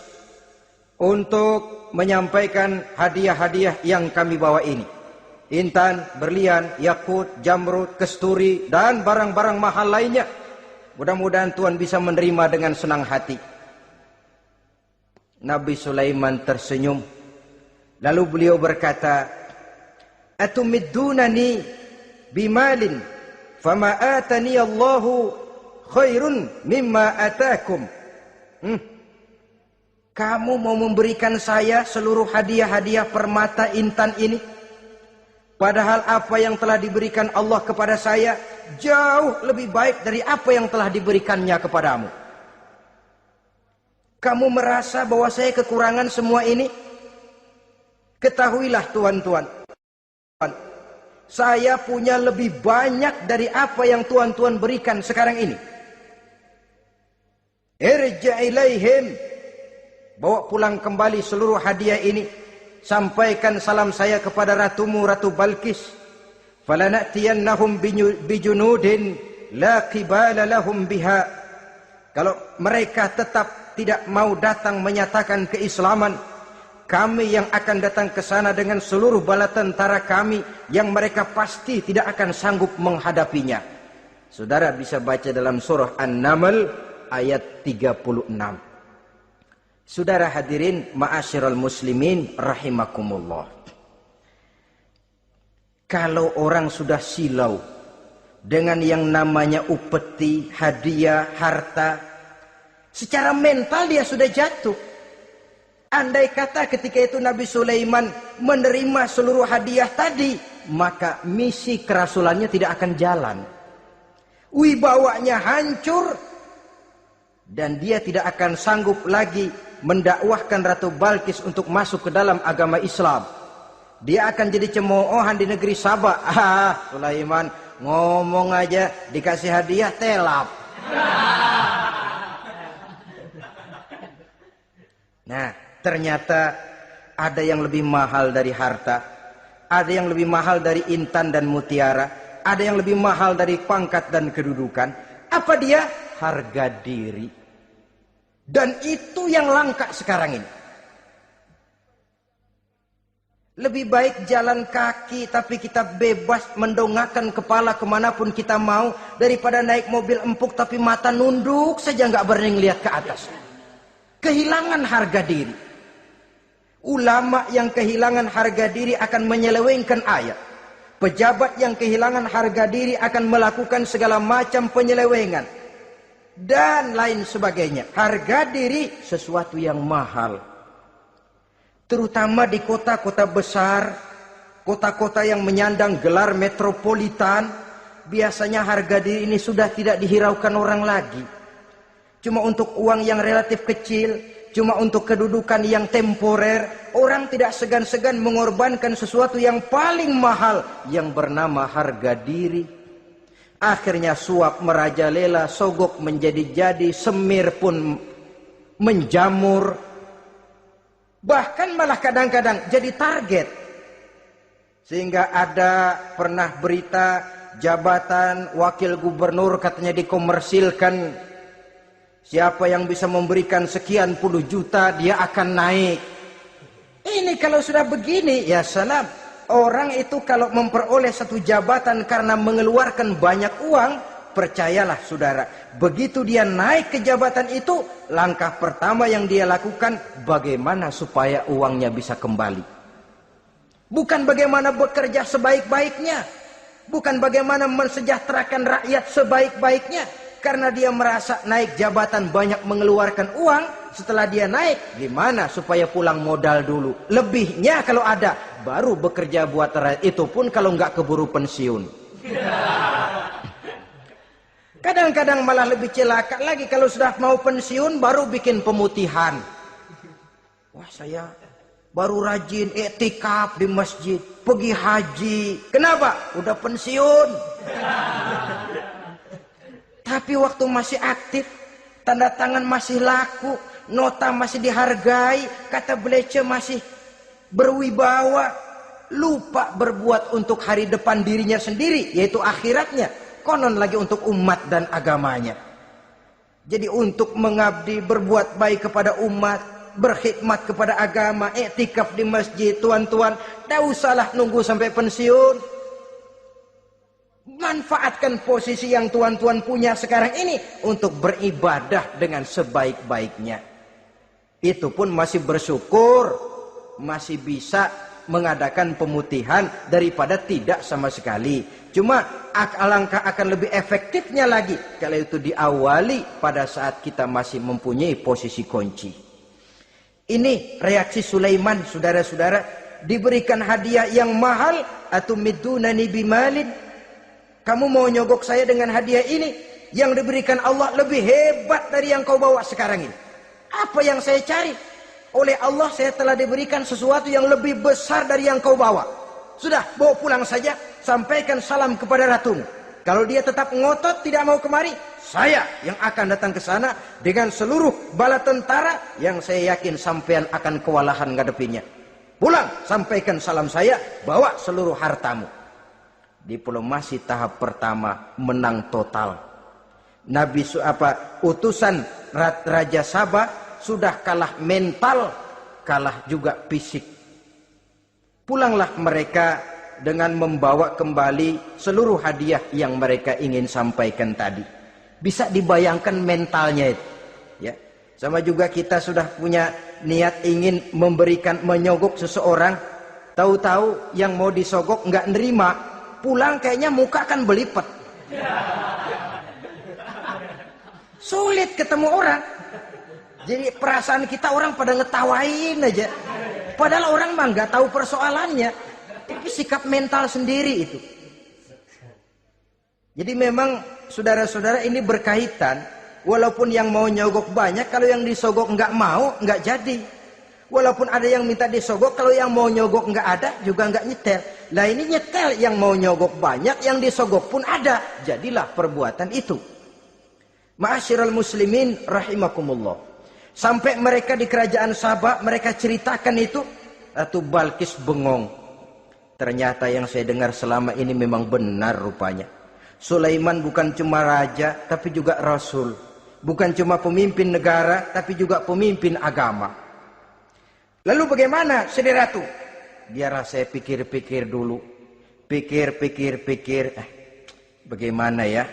untuk menyampaikan hadiah-hadiah yang kami bawa ini. Intan, berlian, yakut, jamrud, kesturi, dan barang-barang mahal lainnya. Mudah-mudahan Tuhan bisa menerima dengan senang hati. Nabi Sulaiman tersenyum. Lalu beliau berkata, Atumiddunani bimalin, fama atani Allahu khairun mimma atakum. Kamu mau memberikan saya seluruh hadiah-hadiah permata intan ini? Padahal apa yang telah diberikan Allah kepada saya jauh lebih baik dari apa yang telah diberikannya kepadamu. Kamu merasa bahwa saya kekurangan semua ini? Ketahuilah tuan-tuan, saya punya lebih banyak dari apa yang tuan-tuan berikan sekarang ini. Irja' ilaihim, bawa pulang kembali seluruh hadiah ini. Sampaikan salam saya kepada ratumu, Ratu Balkis. Falanatiyannahum bijunudin la qibala lahum biha. Kalau mereka tetap tidak mau datang menyatakan keislaman, kami yang akan datang ke sana dengan seluruh bala tentara kami yang mereka pasti tidak akan sanggup menghadapinya. Saudara bisa baca dalam surah An-Naml ayat 36. Saudara hadirin ma'asyiral muslimin rahimakumullah. Kalau orang sudah silau dengan yang namanya upeti, hadiah, harta, secara mental dia sudah jatuh. Andai kata ketika itu Nabi Sulaiman menerima seluruh hadiah tadi, maka misi kerasulannya tidak akan jalan. wibawanya hancur, dan dia tidak akan sanggup lagi mendakwahkan Ratu Balkis untuk masuk ke dalam agama Islam. Dia akan jadi cemoohan di negeri Sabah. Sulaiman ngomong aja dikasih hadiah telap. Nah, ternyata ada yang lebih mahal dari harta, ada yang lebih mahal dari intan dan mutiara, ada yang lebih mahal dari pangkat dan kedudukan. Apa dia? Harga diri. Dan itu yang langka sekarang ini. Lebih baik jalan kaki tapi kita bebas mendongakkan kepala kemanapun kita mau, daripada naik mobil empuk tapi mata nunduk saja nggak berani lihat ke atas. Kehilangan harga diri. Ulama yang kehilangan harga diri akan menyelewengkan ayat. Pejabat yang kehilangan harga diri akan melakukan segala macam penyelewengan dan lain sebagainya. Harga diri sesuatu yang mahal. Terutama di kota-kota besar, kota-kota yang menyandang gelar metropolitan, biasanya harga diri ini sudah tidak dihiraukan orang lagi. Cuma untuk uang yang relatif kecil, cuma untuk kedudukan yang temporer, orang tidak segan-segan mengorbankan sesuatu yang paling mahal yang bernama harga diri. Akhirnya suap merajalela, sogok menjadi-jadi, semir pun menjamur. Bahkan malah kadang-kadang jadi target. Sehingga ada pernah berita jabatan wakil gubernur katanya dikomersilkan. Siapa yang bisa memberikan sekian puluh juta dia akan naik. Ini kalau sudah begini ya salam. Orang itu kalau memperoleh satu jabatan karena mengeluarkan banyak uang, percayalah saudara, begitu dia naik ke jabatan itu, langkah pertama yang dia lakukan bagaimana supaya uangnya bisa kembali. Bukan bagaimana bekerja sebaik-baiknya, bukan bagaimana mensejahterakan rakyat sebaik-baiknya. Karena dia merasa naik jabatan banyak mengeluarkan uang, setelah dia naik gimana supaya pulang modal dulu. Lebihnya kalau ada baru bekerja buat rakyat, itu pun kalau nggak keburu pensiun. Kadang-kadang malah lebih celaka lagi, kalau sudah mau pensiun baru bikin pemutihan. Wah, saya baru rajin iktikaf di masjid, pergi haji. Kenapa? Udah pensiun. Tapi waktu masih aktif, tanda tangan masih laku, nota masih dihargai, kata belece masih berwibawa, lupa berbuat untuk hari depan dirinya sendiri, yaitu akhiratnya. Konon lagi untuk umat dan agamanya. Jadi untuk mengabdi, berbuat baik kepada umat, berkhidmat kepada agama, iktikaf di masjid, tuan-tuan, tidak usahlah nunggu sampai pensiun. Manfaatkan posisi yang tuan-tuan punya sekarang ini untuk beribadah dengan sebaik-baiknya. Itu pun masih bersyukur, masih bisa mengadakan pemutihan daripada tidak sama sekali. Cuma alangkah akan lebih efektifnya lagi kalau itu diawali pada saat kita masih mempunyai posisi kunci. Ini reaksi Sulaiman, saudara-saudara. Diberikan hadiah yang mahal, atau midunani bimalin. Kamu mau nyogok saya dengan hadiah ini? Yang diberikan Allah lebih hebat dari yang kau bawa sekarang ini. Apa yang saya cari? Oleh Allah saya telah diberikan sesuatu yang lebih besar dari yang kau bawa. Sudah, bawa pulang saja. Sampaikan salam kepada ratumu. Kalau dia tetap ngotot tidak mau kemari, saya yang akan datang ke sana dengan seluruh bala tentara yang saya yakin sampean akan kewalahan ngadepinnya. Pulang, sampaikan salam saya, bawa seluruh hartamu. Diplomasi tahap pertama menang total. Utusan Raja Sabah sudah kalah mental, kalah juga fisik. Pulanglah mereka dengan membawa kembali seluruh hadiah yang mereka ingin sampaikan tadi. Bisa dibayangkan mentalnya itu, ya. Sama juga kita sudah punya niat ingin menyogok seseorang, tahu-tahu yang mau disogok nggak nerima, pulang kayaknya muka kan belipet. Sulit ketemu orang. Jadi perasaan kita orang pada ngetawain aja. Padahal orang mah nggak tahu persoalannya. Tapi sikap mental sendiri itu. Jadi memang saudara-saudara, ini berkaitan. Walaupun yang mau nyogok banyak, kalau yang disogok nggak mau, nggak jadi. Walaupun ada yang minta disogok, kalau yang mau nyogok nggak ada, juga nggak nyetel. Lah ini nyetel, yang mau nyogok banyak, yang disogok pun ada. Jadilah perbuatan itu. Ma'asyiral muslimin rahimakumullah. Sampai mereka di kerajaan Sabah, mereka ceritakan itu, Ratu Balkis bengong. Ternyata yang saya dengar selama ini memang benar rupanya. Sulaiman bukan cuma raja, tapi juga rasul. Bukan cuma pemimpin negara, tapi juga pemimpin agama. Lalu bagaimana, Sri Ratu? Biarlah saya pikir-pikir dulu. Pikir. Bagaimana ya?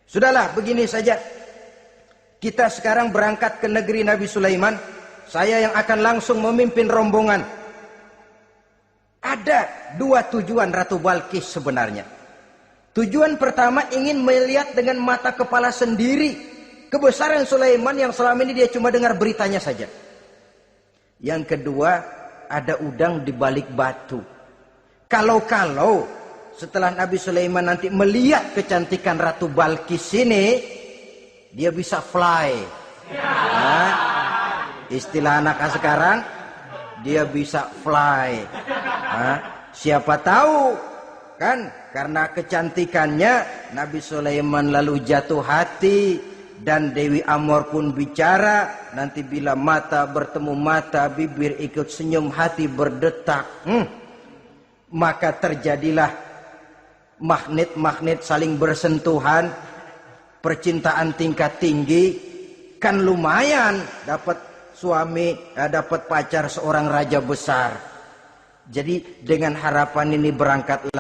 Sudahlah, begini saja. Kita sekarang berangkat ke negeri Nabi Sulaiman. Saya yang akan langsung memimpin rombongan. Ada dua tujuan Ratu Balkis sebenarnya. Tujuan pertama ingin melihat dengan mata kepala sendiri kebesaran Sulaiman yang selama ini dia cuma dengar beritanya saja. Yang kedua, ada udang di balik batu. Kalau setelah Nabi Sulaiman nanti melihat kecantikan Ratu Balkis ini, dia bisa fly. Nah, istilah anak sekarang, dia bisa fly. Nah, siapa tahu kan, karena kecantikannya Nabi Sulaiman lalu jatuh hati. Dan Dewi Amor pun bicara, nanti bila mata bertemu mata, bibir ikut senyum, hati berdetak. Maka terjadilah magnet-magnet saling bersentuhan, percintaan tingkat tinggi. Kan lumayan dapat suami, dapat pacar seorang raja besar. Jadi dengan harapan ini berangkatlah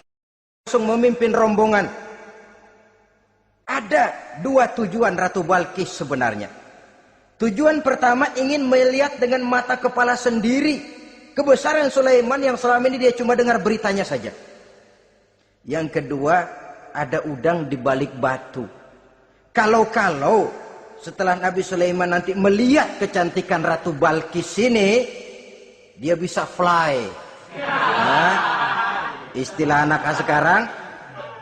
langsung memimpin rombongan. Ada dua tujuan Ratu Balkis sebenarnya. Tujuan pertama ingin melihat dengan mata kepala sendiri kebesaran Sulaiman yang selama ini dia cuma dengar beritanya saja. Yang kedua, ada udang di balik batu. Kalau setelah Nabi Sulaiman nanti melihat kecantikan Ratu Balkis ini, dia bisa fly. Nah, istilah anak sekarang,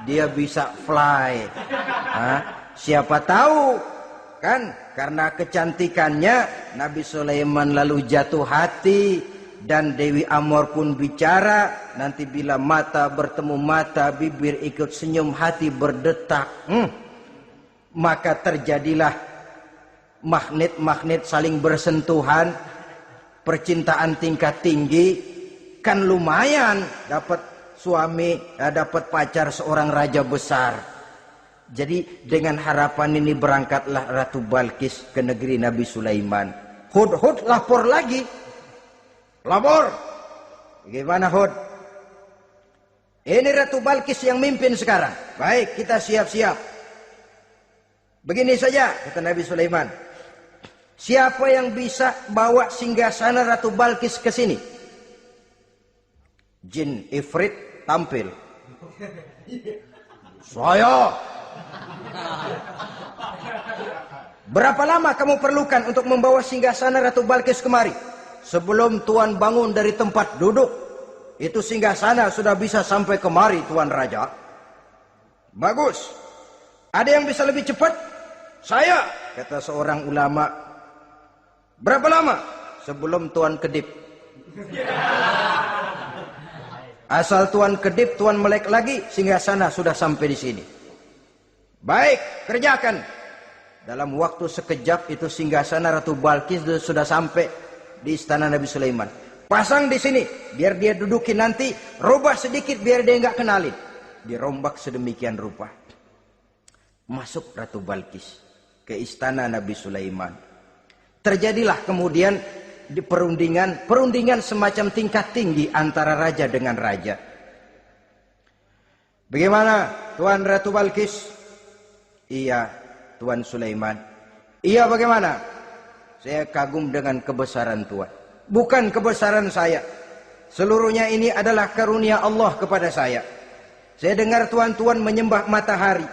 dia bisa fly. Nah, siapa tahu kan, karena kecantikannya Nabi Sulaiman lalu jatuh hati. Dan Dewi Amor pun bicara, nanti bila mata bertemu mata, bibir ikut senyum, hati berdetak. Maka terjadilah magnet-magnet saling bersentuhan, percintaan tingkat tinggi. Kan lumayan dapat suami, dapat pacar seorang raja besar. Jadi dengan harapan ini berangkatlah Ratu Balkis ke negeri Nabi Sulaiman. Hud lapor lagi. Lapor. Bagaimana Hud? Ini Ratu Balkis yang mimpin sekarang. Baik, kita siap-siap. Begini saja, kata Nabi Sulaiman. Siapa yang bisa bawa singgasana Ratu Balkis ke sini? Jin Ifrit tampil. Saya. Berapa lama kamu perlukan untuk membawa singgasana Ratu Balkis kemari? Sebelum Tuan bangun dari tempat duduk, itu singgasana sudah bisa sampai kemari, Tuan Raja. Bagus. Ada yang bisa lebih cepat? Saya, kata seorang ulama. Berapa lama? Sebelum Tuan kedip. Asal Tuan kedip, Tuan melek lagi, singgasana sudah sampai di sini. Baik, kerjakan. Dalam waktu sekejap itu singgasana Ratu Balkis sudah sampai di istana Nabi Sulaiman. Pasang di sini, biar dia dudukin nanti, robah sedikit biar dia nggak kenalin. Dirombak sedemikian rupa. Masuk Ratu Balkis ke istana Nabi Sulaiman. Terjadilah kemudian di perundingan semacam tingkat tinggi antara raja dengan raja. Bagaimana Tuan Ratu Balkis? Iya, Tuan Sulaiman. Iya, bagaimana? Saya kagum dengan kebesaran Tuan. Bukan kebesaran saya. Seluruhnya ini adalah karunia Allah kepada saya. Saya dengar Tuan menyembah matahari.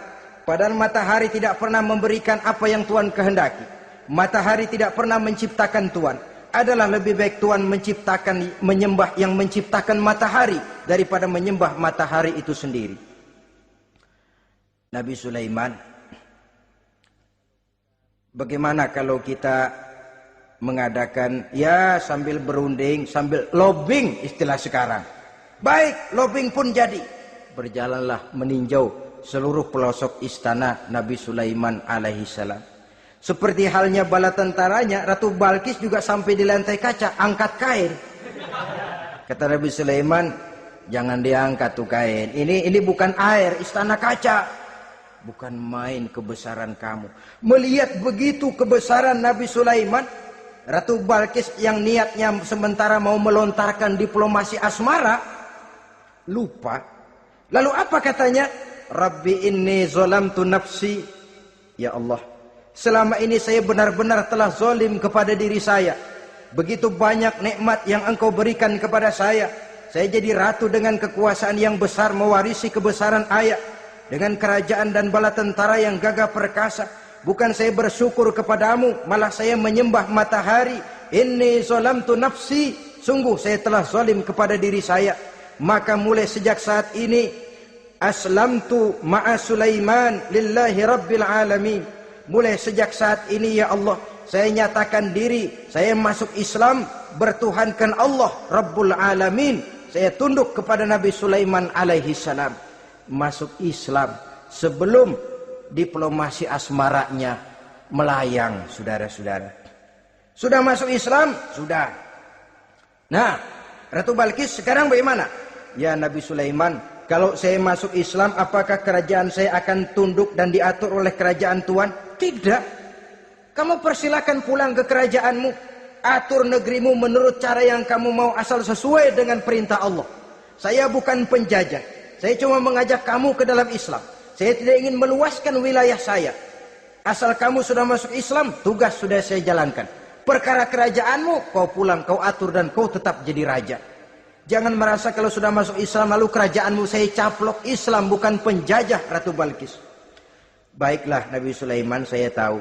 Padahal matahari tidak pernah memberikan apa yang Tuan kehendaki. Matahari tidak pernah menciptakan Tuan. Adalah lebih baik Tuan menyembah yang menciptakan matahari daripada menyembah matahari itu sendiri. Nabi Sulaiman, bagaimana kalau kita mengadakan ya sambil berunding, sambil lobbying istilah sekarang. Baik, lobbying pun jadi. Berjalanlah meninjau seluruh pelosok istana Nabi Sulaiman alaihi salam. Seperti halnya bala tentaranya, Ratu Balkis juga sampai di lantai kaca, angkat kain. Kata Nabi Sulaiman, jangan diangkat tuh kain. Ini bukan air, istana kaca. Bukan main kebesaran kamu. Melihat begitu kebesaran Nabi Sulaiman, Ratu Balkis yang niatnya sementara mau melontarkan diplomasi asmara, lupa. Lalu apa katanya? Rabbi inni zalamtu nafsi. Ya Allah, selama ini saya benar-benar telah zalim kepada diri saya. Begitu banyak nikmat yang engkau berikan kepada saya. Saya jadi ratu dengan kekuasaan yang besar, mewarisi kebesaran ayah. Dengan kerajaan dan bala tentara yang gagah perkasa. Bukan saya bersyukur kepadamu, malah saya menyembah matahari. Inni zalamtu nafsi. Sungguh saya telah zalim kepada diri saya. Maka mulai sejak saat ini, aslamtu ma'a Sulaiman lillahi rabbil alamin. Mulai sejak saat ini ya Allah, saya nyatakan diri, saya masuk Islam, bertuhankan Allah Rabbul Alamin. Saya tunduk kepada Nabi Sulaiman alaihi salam. Masuk Islam sebelum diplomasi asmaranya melayang, saudara-saudara. Sudah masuk Islam? Sudah. Nah, Ratu Balkis sekarang bagaimana? Ya Nabi Sulaiman, kalau saya masuk Islam, apakah kerajaan saya akan tunduk dan diatur oleh kerajaan Tuhan? Tidak. Kamu persilakan pulang ke kerajaanmu. Atur negerimu menurut cara yang kamu mau, asal sesuai dengan perintah Allah. Saya bukan penjajah. Saya cuma mengajak kamu ke dalam Islam. Saya tidak ingin meluaskan wilayah saya. Asal kamu sudah masuk Islam, tugas sudah saya jalankan. Perkara kerajaanmu, kau pulang, kau atur dan kau tetap jadi raja. Jangan merasa kalau sudah masuk Islam lalu kerajaanmu saya caplok. Islam bukan penjajah, Ratu Balkis. Baiklah Nabi Sulaiman, saya tahu.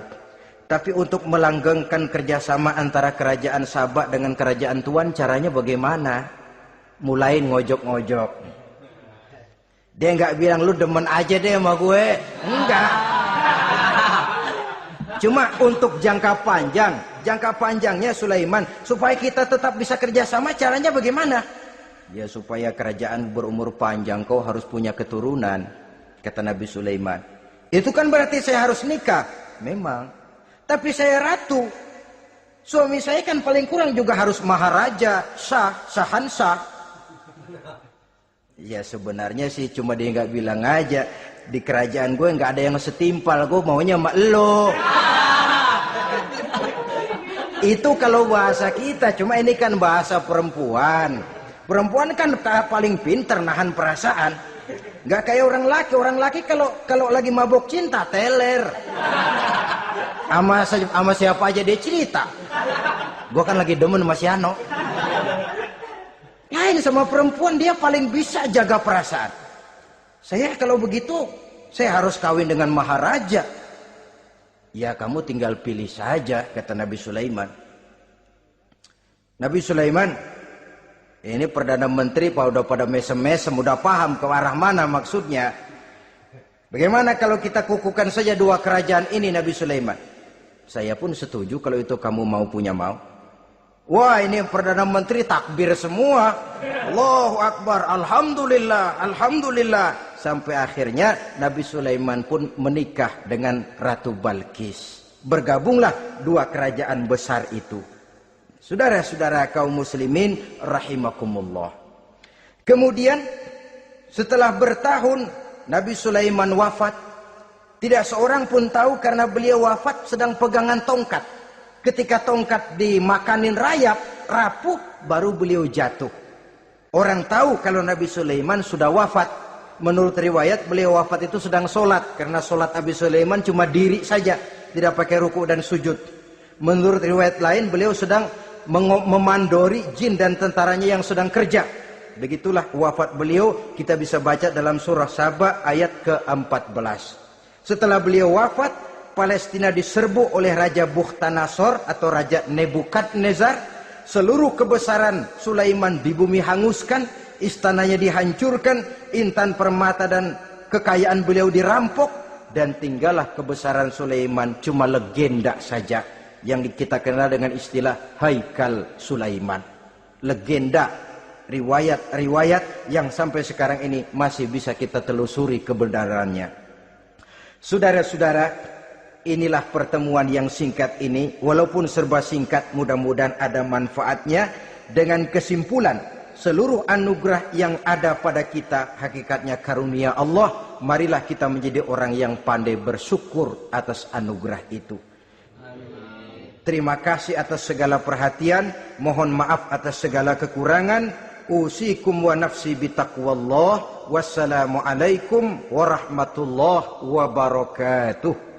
Tapi untuk melanggengkan kerjasama antara kerajaan Sabak dengan kerajaan Tuhan, caranya bagaimana? Mulai ngojok-ngojok. Dia nggak bilang lu demen aja deh sama gue. Enggak. Cuma untuk jangka panjang. Jangka panjangnya Sulaiman, supaya kita tetap bisa kerjasama, caranya bagaimana? Ya supaya kerajaan berumur panjang, kau harus punya keturunan. Kata Nabi Sulaiman. Itu kan berarti saya harus nikah. Memang. Tapi saya ratu. Suami saya kan paling kurang juga harus maharaja, sahansah. Ya sebenarnya sih cuma dia nggak bilang aja. Di kerajaan gue nggak ada yang setimpal. Gue maunya sama elo. Itu kalau bahasa kita. Cuma ini kan bahasa perempuan. Perempuan kan paling pinter nahan perasaan. Nggak kayak orang laki. Orang laki kalau lagi mabok cinta teler. Sama siapa aja dia cerita. Gue kan lagi demen sama si Ano. Lain sama perempuan, dia paling bisa jaga perasaan. Saya kalau begitu, saya harus kawin dengan maharaja. Ya kamu tinggal pilih saja, kata Nabi Sulaiman. Nabi Sulaiman, ini Perdana Menteri udah pada mesem-mesem, udah paham ke arah mana maksudnya. Bagaimana kalau kita kukuhkan saja dua kerajaan ini, Nabi Sulaiman? Saya pun setuju kalau itu kamu mau punya mau. Wah ini Perdana Menteri takbir semua. Allahu Akbar, Alhamdulillah, Alhamdulillah. Sampai akhirnya Nabi Sulaiman pun menikah dengan Ratu Balkis. Bergabunglah dua kerajaan besar itu. Saudara-saudara kaum muslimin rahimakumullah. Kemudian setelah bertahun Nabi Sulaiman wafat. Tidak seorang pun tahu karena beliau wafat sedang pegangan tongkat. Ketika tongkat dimakanin rayap, rapuh, baru beliau jatuh. Orang tahu kalau Nabi Sulaiman sudah wafat. Menurut riwayat, beliau wafat itu sedang sholat. Karena sholat Nabi Sulaiman cuma diri saja. Tidak pakai ruku dan sujud. Menurut riwayat lain, beliau sedang memandori jin dan tentaranya yang sedang kerja. Begitulah wafat beliau, kita bisa baca dalam surah Saba ayat ke-14. Setelah beliau wafat, Palestina diserbu oleh Raja Bukhtanasor atau Raja Nebukadnezar. Seluruh kebesaran Sulaiman di bumi hanguskan, istananya dihancurkan, intan permata dan kekayaan beliau dirampok. dan tinggallah kebesaran Sulaiman cuma legenda saja yang kita kenal dengan istilah Haikal Sulaiman. Legenda, riwayat-riwayat yang sampai sekarang ini masih bisa kita telusuri kebenarannya. Saudara-saudara, inilah pertemuan yang singkat ini, walaupun serba singkat, mudah-mudahan ada manfaatnya. Dengan kesimpulan, seluruh anugerah yang ada pada kita hakikatnya karunia Allah. Marilah kita menjadi orang yang pandai bersyukur atas anugerah itu. Terima kasih atas segala perhatian. Mohon maaf atas segala kekurangan. Usikum wa nafsi bitaqwallah. Wassalamualaikum warahmatullahi wabarakatuh.